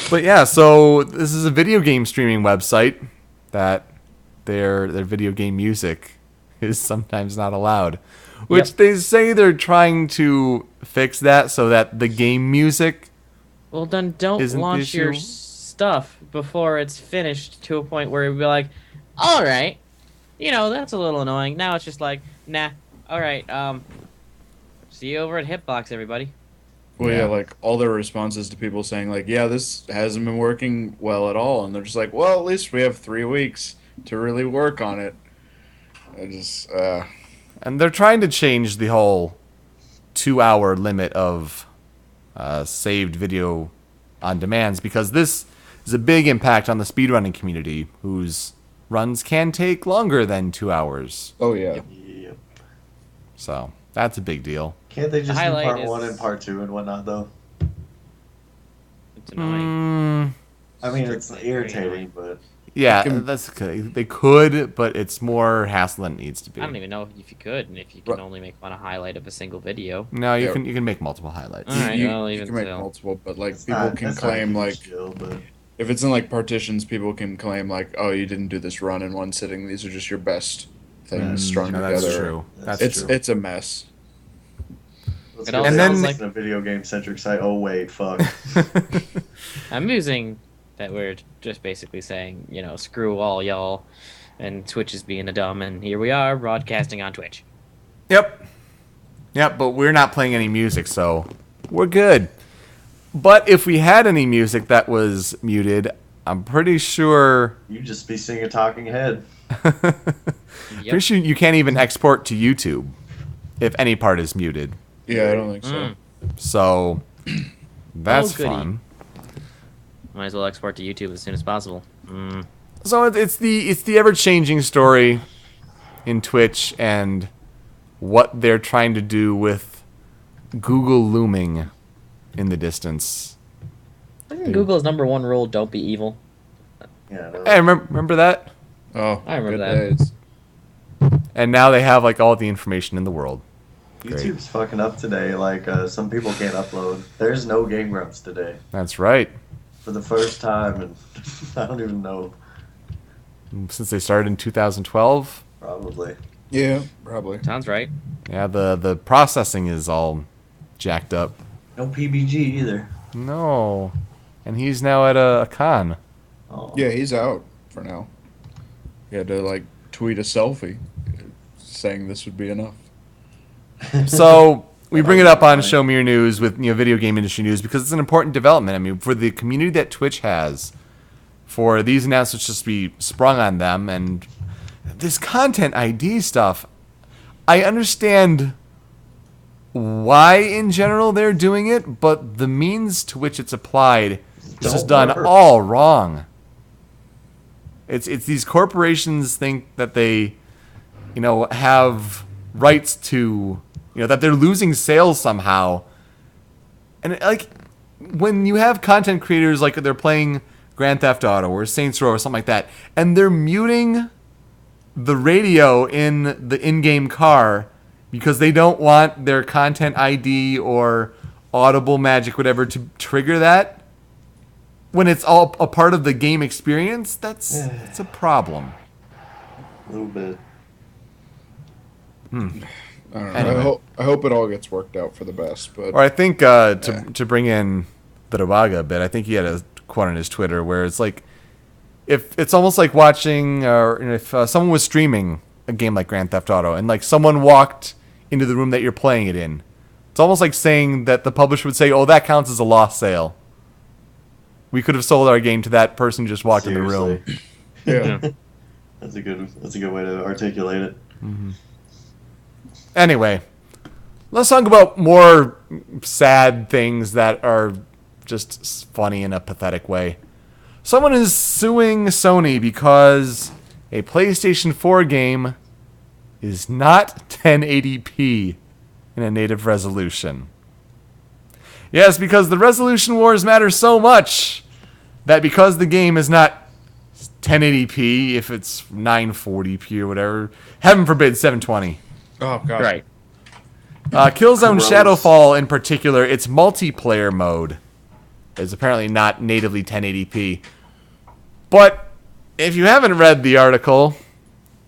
But yeah, so this is a video game streaming website that their video game music is sometimes not allowed, which Yep. they say they're trying to fix that so that the game music. Well, then don't Isn't the launch your issue- stuff before it's finished to a point where it'd be like, all right, that's a little annoying. Now it's just like, nah, all right, see you over at Hitbox, everybody. Well, Yeah. yeah, like all their responses to people saying like, "Yeah, this hasn't been working well at all," and they're just like, "Well, at least we have 3 weeks to really work on it." I just, And they're trying to change the whole 2-hour limit of saved video on demands because this is a big impact on the speedrunning community whose runs can take longer than 2 hours. oh yeah, Yep. So that's a big deal. Can't they just do highlight part is- 1 and part 2 and whatnot, though? It's annoying. I mean, it's Strictly very irritating, annoying. but Yeah, can- that's good. They could, but it's more hassle than it needs to be. I don't even know if you could, and if you can Right. only make one a highlight of a single video. No, you Yeah. can make multiple highlights. All right, you, well, you even can make so. multiple, but like it's people not- can that's not a claim huge like deal, but if it's in like partitions, people can claim like, "Oh, you didn't do this run in one sitting. These are just your best things strung No, together." that's true. That's It's true. it's a mess. let's It get all And sounds then- like a video game centric site. Oh wait, fuck. I'm using that we're just basically saying, screw all y'all, and Twitch is being a dumb, and here we are broadcasting on Twitch. Yep. Yep, but we're not playing any music, so we're good. But if we had any music that was muted, I'm pretty sure... You just be singing Talking Head. Pretty sure you can't even export to YouTube if any part is muted. Yeah, I don't think so. So that's goody. fun. Might as well export to YouTube as soon as possible. So it's the ever-changing story in Twitch and what they're trying to do with Google looming in the distance. Isn't Google's #1 rule, don't be evil? Yeah, no. Hey, remember that? Oh, I remember good that. days. And now they have like all the information in the world. YouTube's fucking up today. Like, some people can't upload. There's no Game Grumps today. That's right. For the first time, and I don't even know. Since they started in 2012. Probably. Yeah, probably. Sounds right. Yeah, the processing is all jacked up. No PBG either. No. And he's now at a con. Oh. Yeah, he's out for now. He had to like tweet a selfie saying this would be enough. So we bring it up on Show Me Your News with video game industry news because it's an important development. I mean, for the community that Twitch has, for these announcements just to be sprung on them, and this content ID stuff, I understand why in general they're doing it, but the means to which it's applied is just done all wrong. It's these corporations think that they, have rights to, that they're losing sales somehow. And like, when you have content creators like they're playing Grand Theft Auto or Saints Row or something like that, and they're muting the radio in the in-game car because they don't want their content ID or Audible Magic, whatever, to trigger that, when it's all a part of the game experience, that's a problem. A little bit. I don't know. Anyway. I hope it all gets worked out for the best. But Or I think to bring in the Rabaga a bit, I think he had a quote on his Twitter where it's like, if it's almost like watching, or if someone was streaming a game like Grand Theft Auto and like someone walked into the room that you're playing it in, it's almost like saying that the publisher would say, "Oh, that counts as a lost sale. We could have sold our game to that person who just walked in the room." yeah, That's a good way to articulate it. Anyway, let's talk about more sad things that are just funny in a pathetic way. Someone is suing Sony because a PlayStation 4 game is not 1080p in a native resolution. Yes, because the resolution wars matter so much that because the game is not 1080p, if it's 940p or whatever, heaven forbid 720. oh god, Right. Killzone Gross. Shadowfall in particular, its multiplayer mode is apparently not natively 1080p. But if you haven't read the article,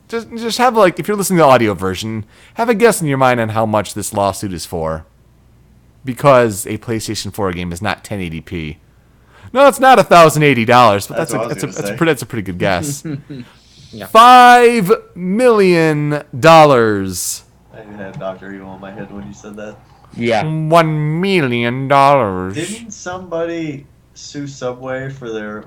just have if you're listening to the audio version, have a guess in your mind on how much this lawsuit is for. Because a PlayStation 4 game is not 1080p. No, it's not $1,080, but That's what I was gonna say. that's a pretty good guess. Yeah. $5 million. I had Dr. Evil in my head when you said that. Yeah. $1 million. Didn't somebody sue Subway for their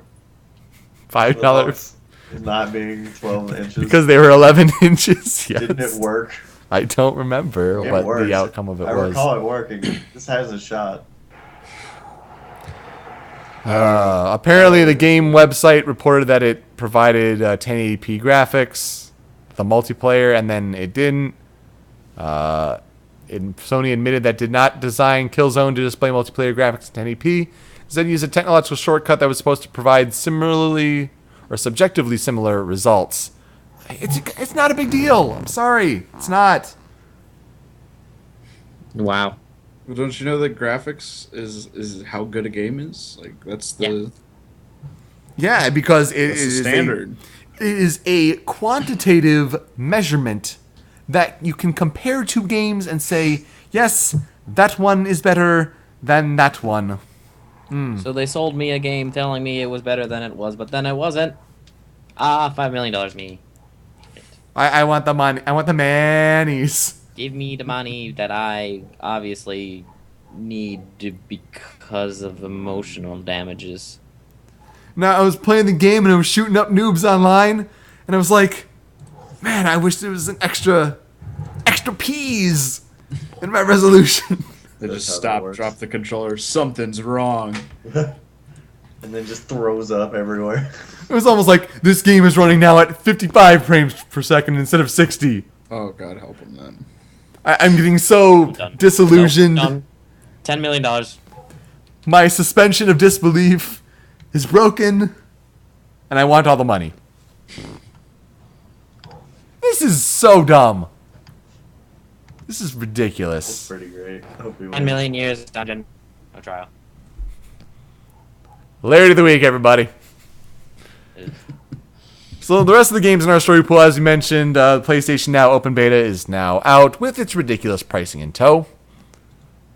$5 not being 12 inches? because they were 11 inches. Yes. Didn't it work? I don't remember It what works. the outcome of it I was. recall it working. This has a shot. Apparently, the game website reported that it provided 1080p graphics, the multiplayer, and then it didn't. Sony admitted that did not design Killzone to display multiplayer graphics in 1080p. Instead, used a technological shortcut that was supposed to provide similarly or subjectively similar results. It's not a big deal. I'm sorry, it's not. Wow. Well, don't you know that graphics is how good a game is? Like that's the Yeah, because it that's the is standard. It is a quantitative measurement that you can compare two games and say, yes, that one is better than that one. So they sold me a game telling me it was better than it was, but then it wasn't. $5 million me. I want the money. I want the manies. Give me the money that I obviously need because of emotional damages. Now, I was playing the game and I was shooting up noobs online, and I was like, man, I wish there was an extra peas in my resolution. They That's just how that stop, works. drop the controller. Something's wrong. And then just throws up everywhere. It was almost like this game is running now at 55 frames per second instead of 60. Oh, God help him then. I'm getting so Done. disillusioned. Nope, done. $10 million. My suspension of disbelief is broken, and I want all the money. This is so dumb. This is It's ridiculous. pretty great. I hope we 10 win. million years dungeon. No trial. Larry of the week, everybody. So the rest of the games in our story pool, as we mentioned, PlayStation Now Open Beta is now out with its ridiculous pricing in tow.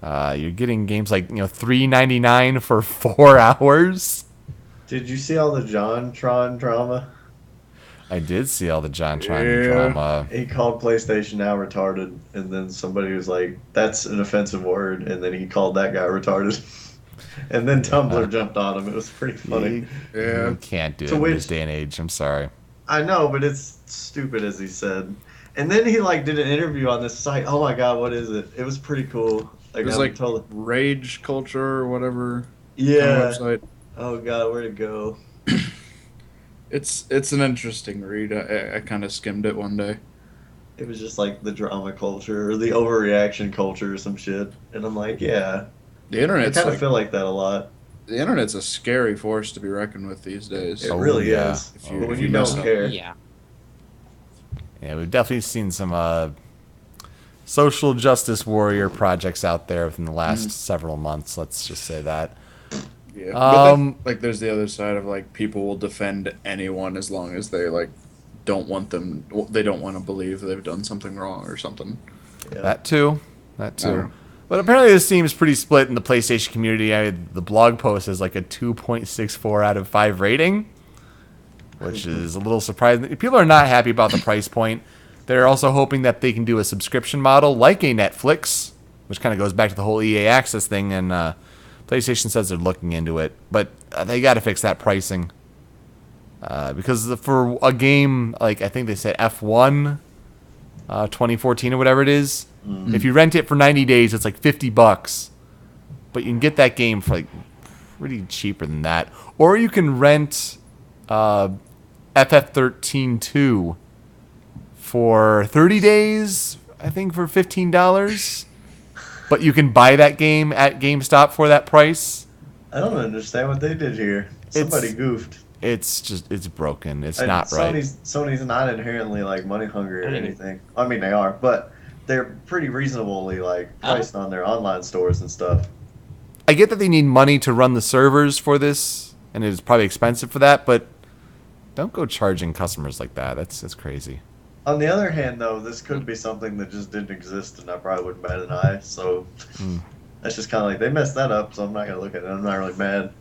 You're getting games like $3.99 for 4 hours. Did you see all the JonTron drama? I did see all the JonTron Yeah. drama. He called PlayStation Now retarded, and then somebody was like, "That's an offensive word," and then he called that guy retarded. And then Tumblr jumped on him. It was pretty funny. Yeah. You can't do So it in which- this day and age. I'm sorry. I know, but it's stupid, as he said. And then he did an interview on this site. Oh my god, what is it? It was pretty cool. It was I'm like totally... Rage Culture or whatever. Yeah. Website. Oh god, where'd it go? It's an interesting read. I kind of skimmed it one day. It was just like the drama culture or the overreaction culture or some shit. And I'm like, yeah, The I internet's kind of like, feel like that a lot. the internet's a scary force to be reckoned with these days. It Oh, really yeah. is. If you- But if when you you mess don't up. care. Yeah. Yeah, we've definitely seen some social justice warrior projects out there within the last several months. Let's just say that. Yeah. But Um, like, there's the other side of people will defend anyone as long as they don't want them. They don't want to believe they've done something wrong or something. Yeah. That too. That I don't too. know. But apparently this seems pretty split in the PlayStation community. The blog post is like a 2.64 out of 5 rating, which is a little surprising. People are not happy about the price point. They're also hoping that they can do a subscription model like a Netflix, which kind of goes back to the whole EA Access thing, and PlayStation says they're looking into it. But they got to fix that pricing. Because for a game like, I think they said F1 2014 or whatever it is, if you rent it for 90 days, it's like $50. But you can get that game for pretty cheaper than that. Or you can rent FF13 2 for 30 days, I think for $15. But you can buy that game at GameStop for that price. I don't understand what they did here. Somebody goofed. It's broken. It's And not right. Sony's not inherently money hungry or I didn't- anything. I mean, they are, but they're pretty reasonably priced on their online stores and stuff. I get that they need money to run the servers for this, and it's probably expensive for that, but don't go charging customers like that. That's crazy. On the other hand, though, this could be something that just didn't exist, and I probably wouldn't bat an eye. So that's just kind of they messed that up. So I'm not gonna look at it. I'm not really mad.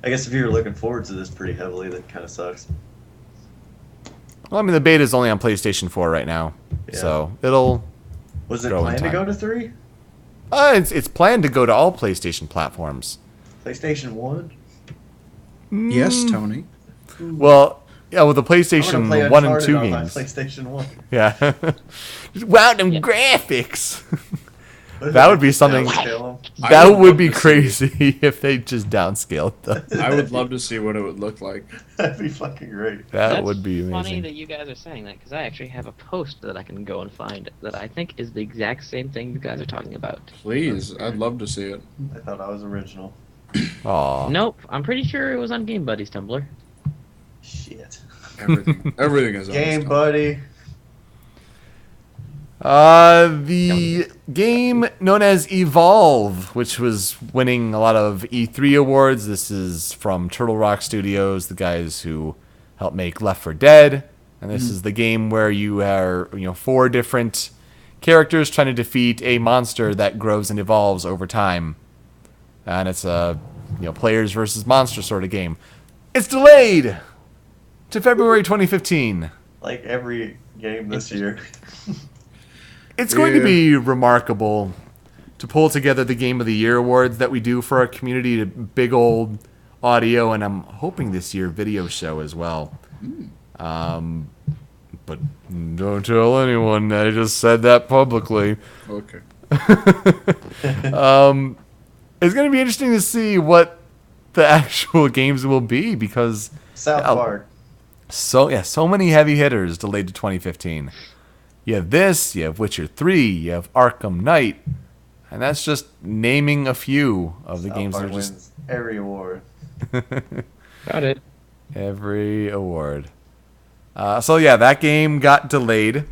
I guess if you were looking forward to this pretty heavily, that kind of sucks. Well, I mean, the beta is only on PlayStation 4 right now, Yeah. so it'll. Was it Go in planned to time. go to 3? It's planned to go to all PlayStation platforms. PlayStation 1? Yes, Tony. Well, yeah, with the I'm gonna play PlayStation 1 and Uncharted 2 on my games. PlayStation 1. Yeah. Wow, them Yeah. graphics. That would be something- Downscale 'em. I That would would love be to see crazy if they just downscaled them. I would love to see what it would look like. That'd be fucking great. That That's would be funny amazing. that you guys are saying that because I actually have a post that I can go and find that I think is the exact same thing you guys are talking about. Please, I'd love to see it. I thought I was original. Aw. Nope, I'm pretty sure it was on Game Buddy's Tumblr. Shit. Everything is on this Game top. Buddy. The game known as Evolve, which was winning a lot of E3 awards. This is from Turtle Rock Studios, the guys who helped make Left 4 Dead. And this is the game where you are, 4 different characters trying to defeat a monster that grows and evolves over time. And it's a, players versus monster sort of game. It's delayed to February 2015. Like every game this year. It's going to be remarkable to pull together the Game of the Year awards that we do for our community to big old audio, and I'm hoping this year video show as well. But don't tell anyone. I just said that publicly. Okay. It's going to be interesting to see what the actual games will be because South Park. so many heavy hitters delayed to 2015. You have this, you have Witcher 3, you have Arkham Knight, and that's just naming a few of the South games Park that are just wins every award. Got it. every award. So yeah, that game got delayed.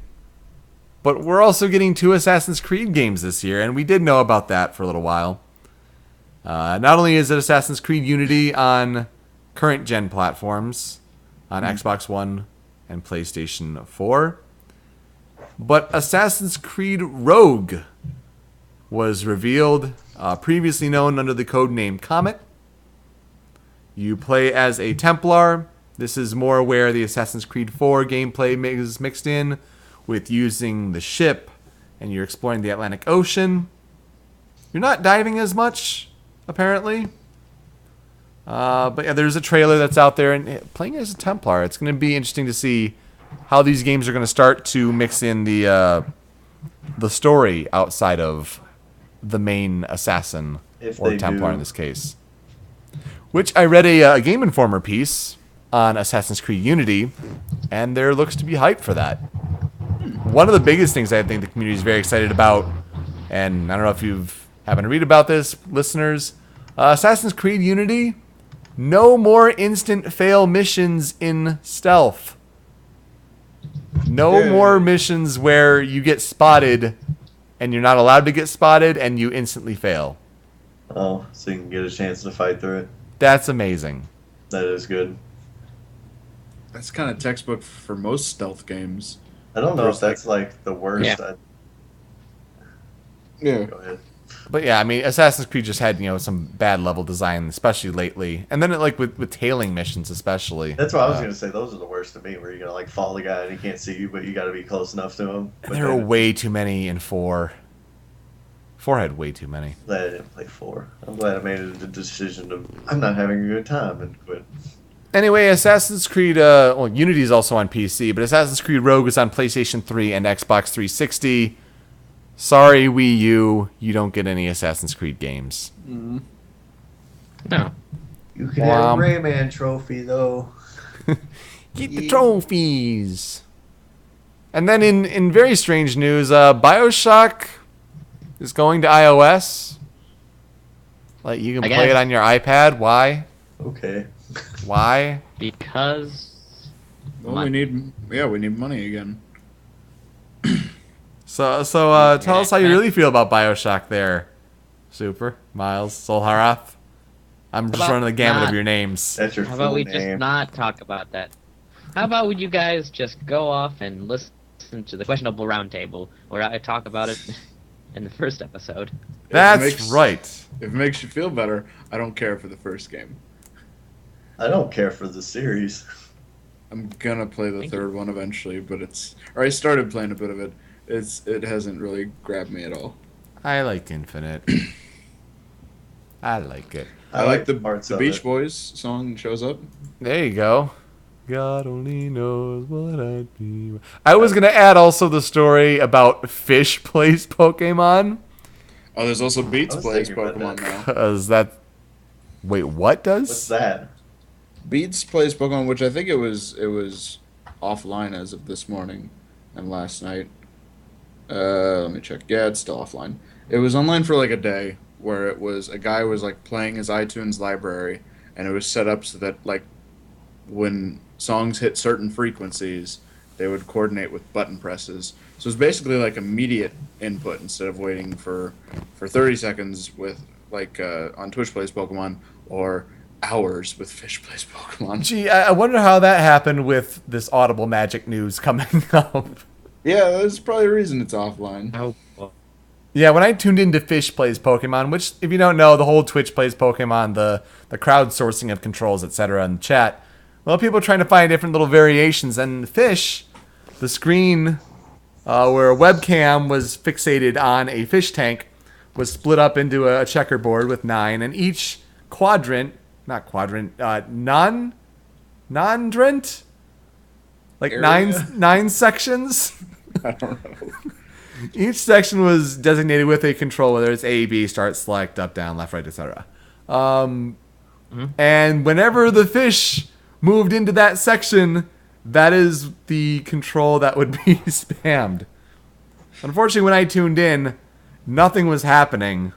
But we're also getting 2 Assassin's Creed games this year, and we did know about that for a little while. Not only is it Assassin's Creed Unity on current gen platforms, on Xbox One and PlayStation 4, but Assassin's Creed Rogue was revealed, previously known under the codename Comet. You play as a Templar. This is more where the Assassin's Creed 4 gameplay is mixed in with using the ship, and you're exploring the Atlantic Ocean. You're not diving as much, apparently. But yeah, there's a trailer that's out there, and playing as a Templar, it's going to be interesting to see how these games are going to start to mix in the story outside of the main assassin, If or they Templar do. in this case. Which I read a Game Informer piece on Assassin's Creed Unity, and there looks to be hype for that. One of the biggest things I think the community is very excited about, and I don't know if you've happened to read about this, listeners, Assassin's Creed Unity, no more instant fail missions in stealth. No more missions where you get spotted and you're not allowed to get spotted and you instantly fail. Oh, so you can get a chance to fight through it. That's amazing. That is good. That's kind of textbook for most stealth games. I don't know There's if that's like the worst. Yeah. Yeah. Go ahead. But yeah, I mean, Assassin's Creed just had, some bad level design, especially lately. And then with tailing missions especially. That's what I was gonna say. Those are the worst to me, where you're gonna like follow the guy and he can't see you, but you got to be close enough to him. But There are then way too many in 4. 4 had way too many. I didn't play 4. I'm glad I made the decision to. I'm not having a good time and quit. Anyway, Assassin's Creed, Unity is also on PC, but Assassin's Creed Rogue is on PlayStation 3 and Xbox 360. Sorry, Wii U, you don't get any Assassin's Creed games. No. You can Wow. have a Rayman trophy though. Get the trophies. And then in very strange news, BioShock is going to iOS. Like, you can I play guess. it on your iPad. Why? Okay. Why? Because Well, we need money again. So tell us how you really feel about BioShock there. Super, Miles, Solharath. I'm just About running the gamut of not- your names. That's your how full about we name. just not talk about that? How about would you guys just go off and listen to the questionable roundtable where I talk about it in the first episode? That's makes- right. If it makes you feel better, I don't care for the first game. I don't care for the series. I'm gonna play the Thank third one eventually, but I started playing a bit of it. It hasn't really grabbed me at all. I like Infinite. I like it. I like the parts of Beach it. Boys song shows up. There you go. God only knows what I'd be. I was gonna add also the story about Fish plays Pokemon. Oh, there's also Beats I was plays thinking about Pokemon that. now. Cause that. Wait, what does? What's that? Beats plays Pokemon, which I think it was offline as of this morning and last night. Let me check. Yeah, it's still offline. It was online for like a day, where it was a guy was like playing his iTunes library, and it was set up so that like when songs hit certain frequencies, they would coordinate with button presses. So it's basically like immediate input instead of waiting for 30 seconds with like on Twitch Plays Pokemon or hours with Fish Plays Pokemon. Gee, I wonder how that happened with this Audible Magic news coming up. Yeah, that's probably the reason it's offline. Oh, well, Yeah, when I tuned into Fish Plays Pokemon, which, if you don't know, the whole Twitch Plays Pokemon, the crowdsourcing of controls, etc. in the chat, well, people are trying to find different little variations, and Fish, the screen where a webcam was fixated on a fish tank, was split up into a checkerboard with 9, and each quadrant, not quadrant, non-drent, like Area? nine sections. I don't know. Each section was designated with a control, whether it's A, B, start, select, up, down, left, right, etc. And whenever the fish moved into that section, that is the control that would be spammed. Unfortunately, when I tuned in, nothing was happening.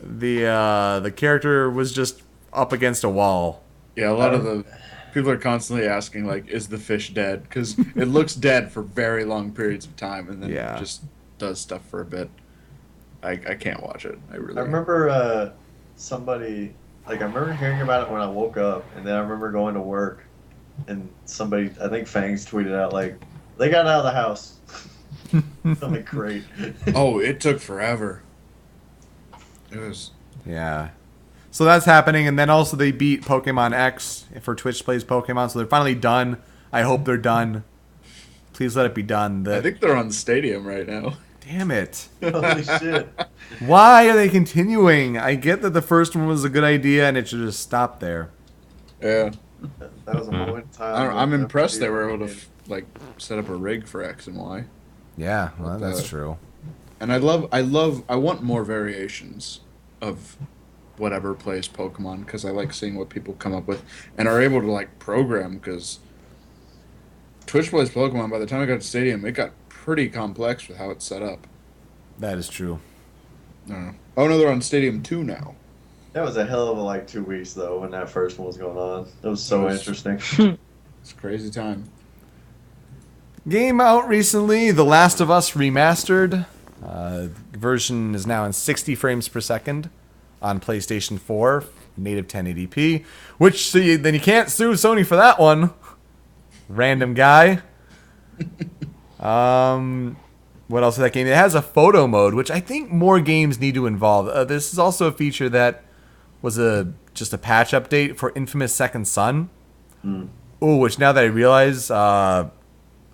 The character was just up against a wall. Yeah, a lot of the people are constantly asking, like, is the fish dead? Because it looks dead for very long periods of time, and then Yeah. it just does stuff for a bit. I can't watch it. I I really. remember somebody, like, I remember hearing about it when I woke up, and then I remember going to work, and somebody, I think Fangs tweeted out, like, they got out of the house. I'm like, great. Oh, it took forever. It was. Yeah. So that's happening, and then also they beat Pokemon X for Twitch Plays Pokemon, so they're finally done. I hope they're done. Please let it be done. I think they're on the stadium right now. Damn it. Holy shit. Why are they continuing? I get that the first one was a good idea, and it should just stop there. Yeah, That was a moment in time. I'm impressed they were able to like set up a rig for X and Y. Yeah, well, What that's the- true. And I want more variations of whatever plays Pokemon because I like seeing what people come up with and are able to like program because Twitch plays Pokemon. By the time I got to Stadium, it got pretty complex with how it's set up. That is true. I don't know. Oh no, they're on Stadium 2 now. That was a hell of a, like, 2 weeks, though, when that first one was going on. It was so It was- interesting. It's a crazy time. Game out recently, The Last of Us Remastered. Version is now in 60 frames per second on PlayStation 4, native 1080p, which then you can't sue Sony for that one. Random guy. What else is that game? It has a photo mode, which I think more games need to involve. This is also a feature that was just a patch update for Infamous Second Son. Oh, which now that I realize,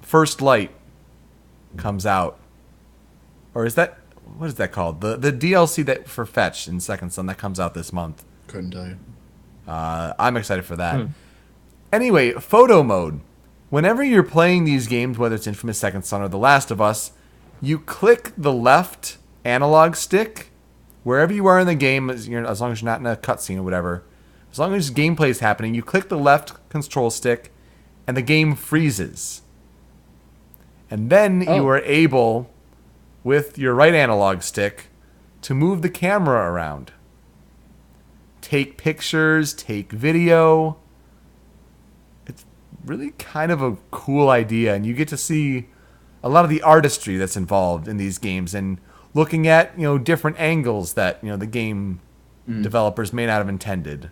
First Light comes out. Or is that, what is that called? The DLC that for Fetch in Second Son that comes out this month. Couldn't tell you. I'm excited for that. Anyway, photo mode. Whenever you're playing these games, whether it's Infamous Second Son or The Last of Us, you click the left analog stick wherever you are in the game, as long as you're not in a cutscene or whatever. As long as gameplay is happening, you click the left control stick, and the game freezes. And then you are able, with your right analog stick, to move the camera around. Take pictures, take video. It's really kind of a cool idea, and you get to see a lot of the artistry that's involved in these games and looking at, different angles that, the game developers may not have intended.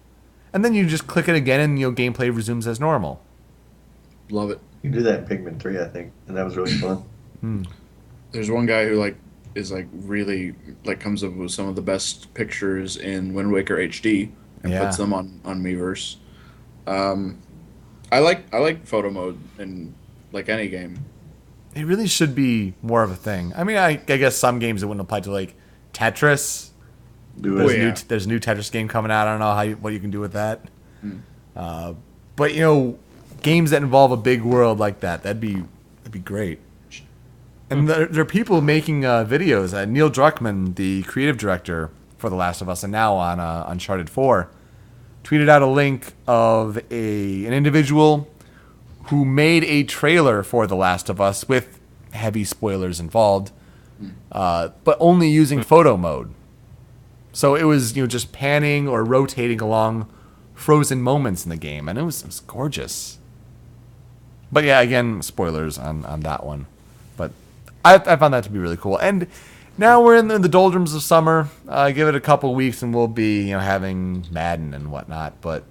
And then you just click it again and, gameplay resumes as normal. Love it. You can do that in Pikmin 3, I think, and that was really fun. There's one guy who is really comes up with some of the best pictures in Wind Waker HD and Yeah. puts them on Miiverse. I like photo mode in like any game. It really should be more of a thing. I mean, I guess some games it wouldn't apply to, like Tetris. Do There's, it. yeah. there's a new Tetris game coming out. I don't know what you can do with that. But games that involve a big world like that'd be great. And there are people making videos. Neil Druckmann, the creative director for The Last of Us, and now on Uncharted 4, tweeted out a link of an individual who made a trailer for The Last of Us with heavy spoilers involved, but only using photo mode. So it was just panning or rotating along frozen moments in the game, and it was gorgeous. But yeah, again, spoilers on that one. But I found that to be really cool. And now we're in the doldrums of summer. Give it a couple weeks and we'll be having Madden and whatnot. But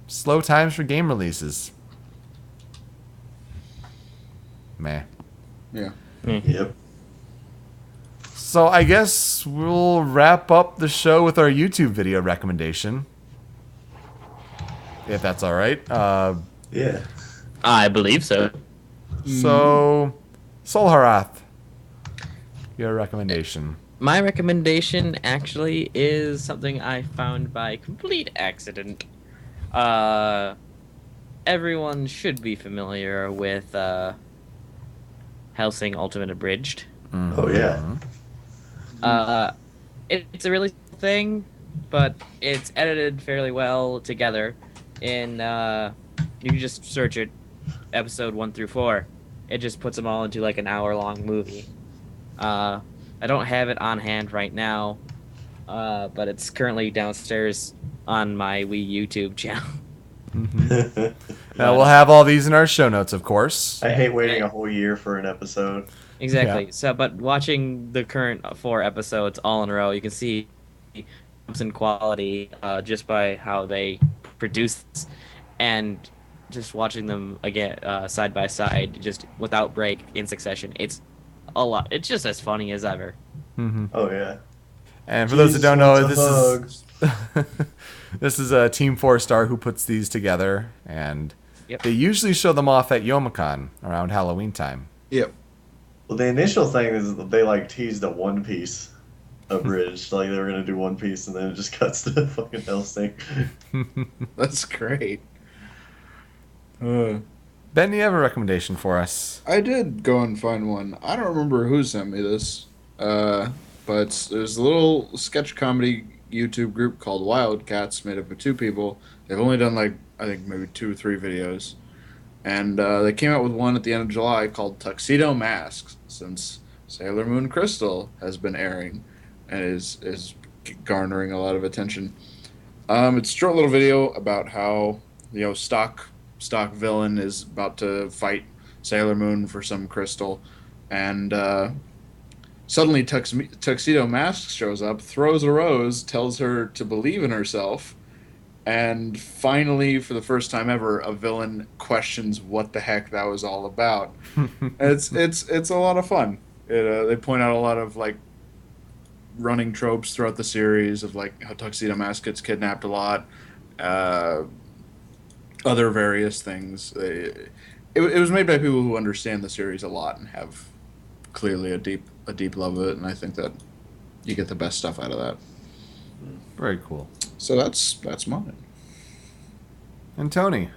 slow times for game releases. Meh. Yeah. Yep. So I guess we'll wrap up the show with our YouTube video recommendation. If that's all right. Yeah. I believe so. So Solharath, your recommendation. My recommendation actually is something I found by complete accident. Everyone should be familiar with Hellsing Ultimate Abridged. Oh yeah. It's a really simple thing, but it's edited fairly well together. In you can just search it, episode 1 through 4. It just puts them all into like an hour-long movie. I don't have it on hand right now, but it's currently downstairs on my Wii YouTube channel. We'll have all these in our show notes, of course. I hate waiting a whole year for an episode. Exactly. Yeah. So, but watching the current 4 episodes all in a row, you can see jumps in quality just by how they produce, and just watching them again side by side, just without break in succession. It's a lot. It's just as funny as ever. Oh yeah. And for those that don't know, Jesus wants this is a Team 4-star who puts these together, and Yep. they usually show them off at Youmacon around Halloween time. Yep. Well, the initial thing is that they like teased a One Piece abridged, like they were gonna do One Piece, and then it just cuts to fucking Hellsing. That's great. Ben, do you have a recommendation for us? I did go and find one. I don't remember who sent me this, but there's a little sketch comedy YouTube group called Wildcats, made up of 2 people. They've only done like I think maybe 2 or 3 videos, and they came out with one at the end of July called Tuxedo Masks, since Sailor Moon Crystal has been airing and is garnering a lot of attention. It's a short little video about how stock villain is about to fight Sailor Moon for some crystal, and suddenly Tuxedo Mask shows up, throws a rose, tells her to believe in herself, and finally, for the first time ever, a villain questions what the heck that was all about. It's a lot of fun. They point out a lot of like running tropes throughout the series of like how Tuxedo Mask gets kidnapped a lot, other various things. It was made by people who understand the series a lot and have clearly a deep love of it, and I think that you get the best stuff out of that. Very cool. So that's mine. And Tony?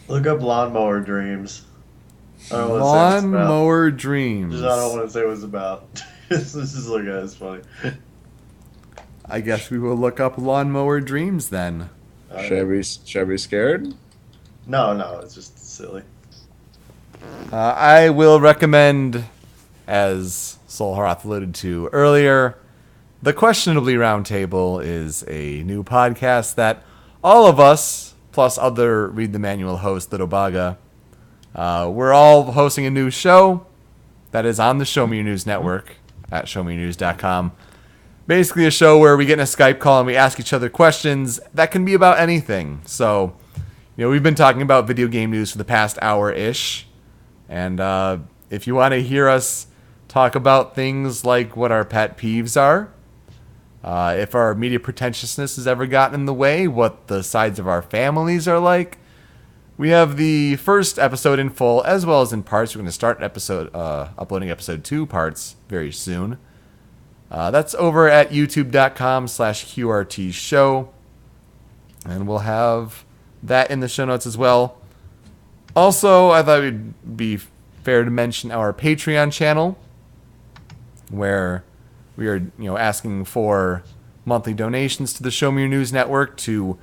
Look up Lawnmower Dreams. I don't know what to say it's about. Lawnmower Dreams. Just, I don't want to say what it's about. This is like it's funny. I guess we will look up Lawnmower Dreams then. Should I be scared? No, it's just silly. I will recommend, as Solharath alluded to earlier, The Questionably Roundtable is a new podcast that all of us, plus other Read the Manual host, the Dobaga, we're all hosting a new show that is on the Show Me Your News network at showmeyournews.com. Basically a show where we get in a Skype call and we ask each other questions that can be about anything. So, we've been talking about video game news for the past hour-ish. And if you want to hear us talk about things like what our pet peeves are, if our media pretentiousness has ever gotten in the way, what the sides of our families are like, we have the first episode in full as well as in parts. We're going to start uploading episode 2 parts very soon. That's over at youtube.com/QRT show. And we'll have that in the show notes as well. Also, I thought it would be fair to mention our Patreon channel, where we are, asking for monthly donations to the Show Me Your News Network to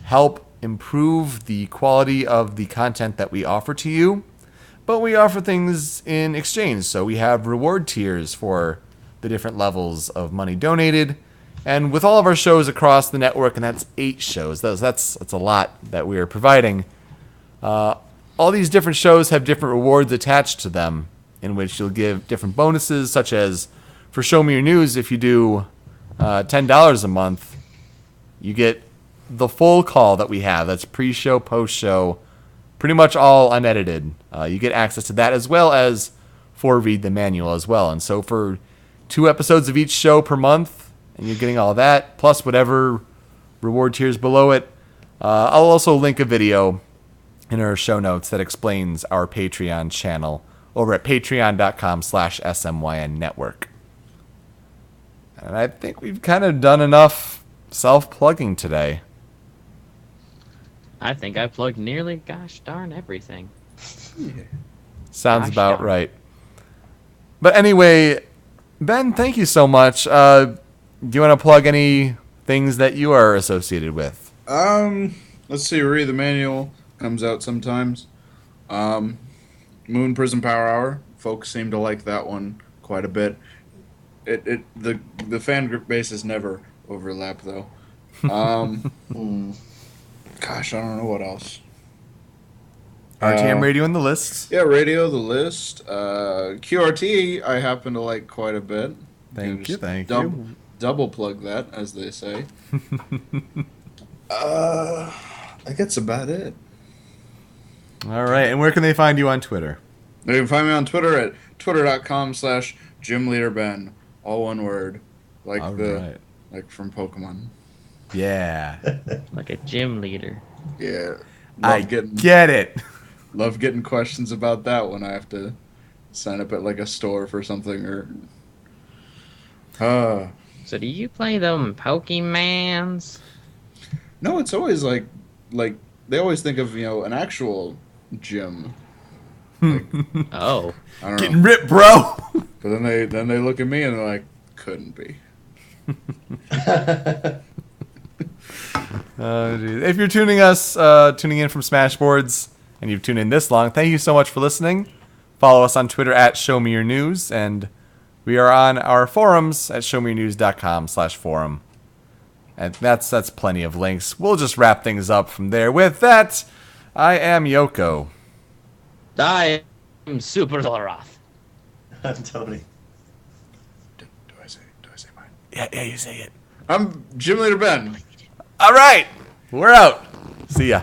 help improve the quality of the content that we offer to you. But we offer things in exchange. So we have reward tiers for the different levels of money donated. And with all of our shows across the network, and that's 8 shows, that's a lot that we are providing. All these different shows have different rewards attached to them, in which you'll give different bonuses, such as for Show Me Your News, if you do $10 a month, you get the full call that we have. That's pre-show, post-show, pretty much all unedited. You get access to that as well as for Read the Manual as well. And so for 2 episodes of each show per month, and you're getting all that, plus whatever reward tiers below it. I'll also link a video in our show notes that explains our Patreon channel over at patreon.com/SMYN network. And I think we've kind of done enough self-plugging today. I think I plugged nearly gosh darn everything. Sounds Gosh about darn. right. But anyway, Ben, thank you so much. Do you want to plug any things that you are associated with? Let's see. Read the manual comes out sometimes. Moon Prison Power Hour. Folks seem to like that one quite a bit. The fan group bases never overlap though. Gosh, I don't know what else. RTM Radio in the lists. Yeah, Radio, the list. QRT, I happen to like quite a bit. Thank you, Just thank you. Double plug that, as they say. I think that's about it. All right, and where can they find you on Twitter? You can find me on Twitter at twitter.com/GymLeaderBen. All one word. Like All right. like from Pokemon. Yeah. Like a gym leader. Yeah. I get it. Love getting questions about that when I have to sign up at like a store for something or. So do you play them Pokemans? No, it's always like they always think of an actual gym. Oh. I don't Getting know. ripped, bro. But then they look at me and they're like, couldn't be. Geez. If you're tuning in from Smashboards, and you've tuned in this long, thank you so much for listening. Follow us on Twitter at Show Me Your News, and we are on our forums at showmeyournews.com/forum. And that's plenty of links. We'll just wrap things up from there. With that, I am Yoko. I am Super Zolroth. I'm Tony. Do I say mine? Yeah, you say it. I'm Gym Leader Ben. All right, we're out. See ya.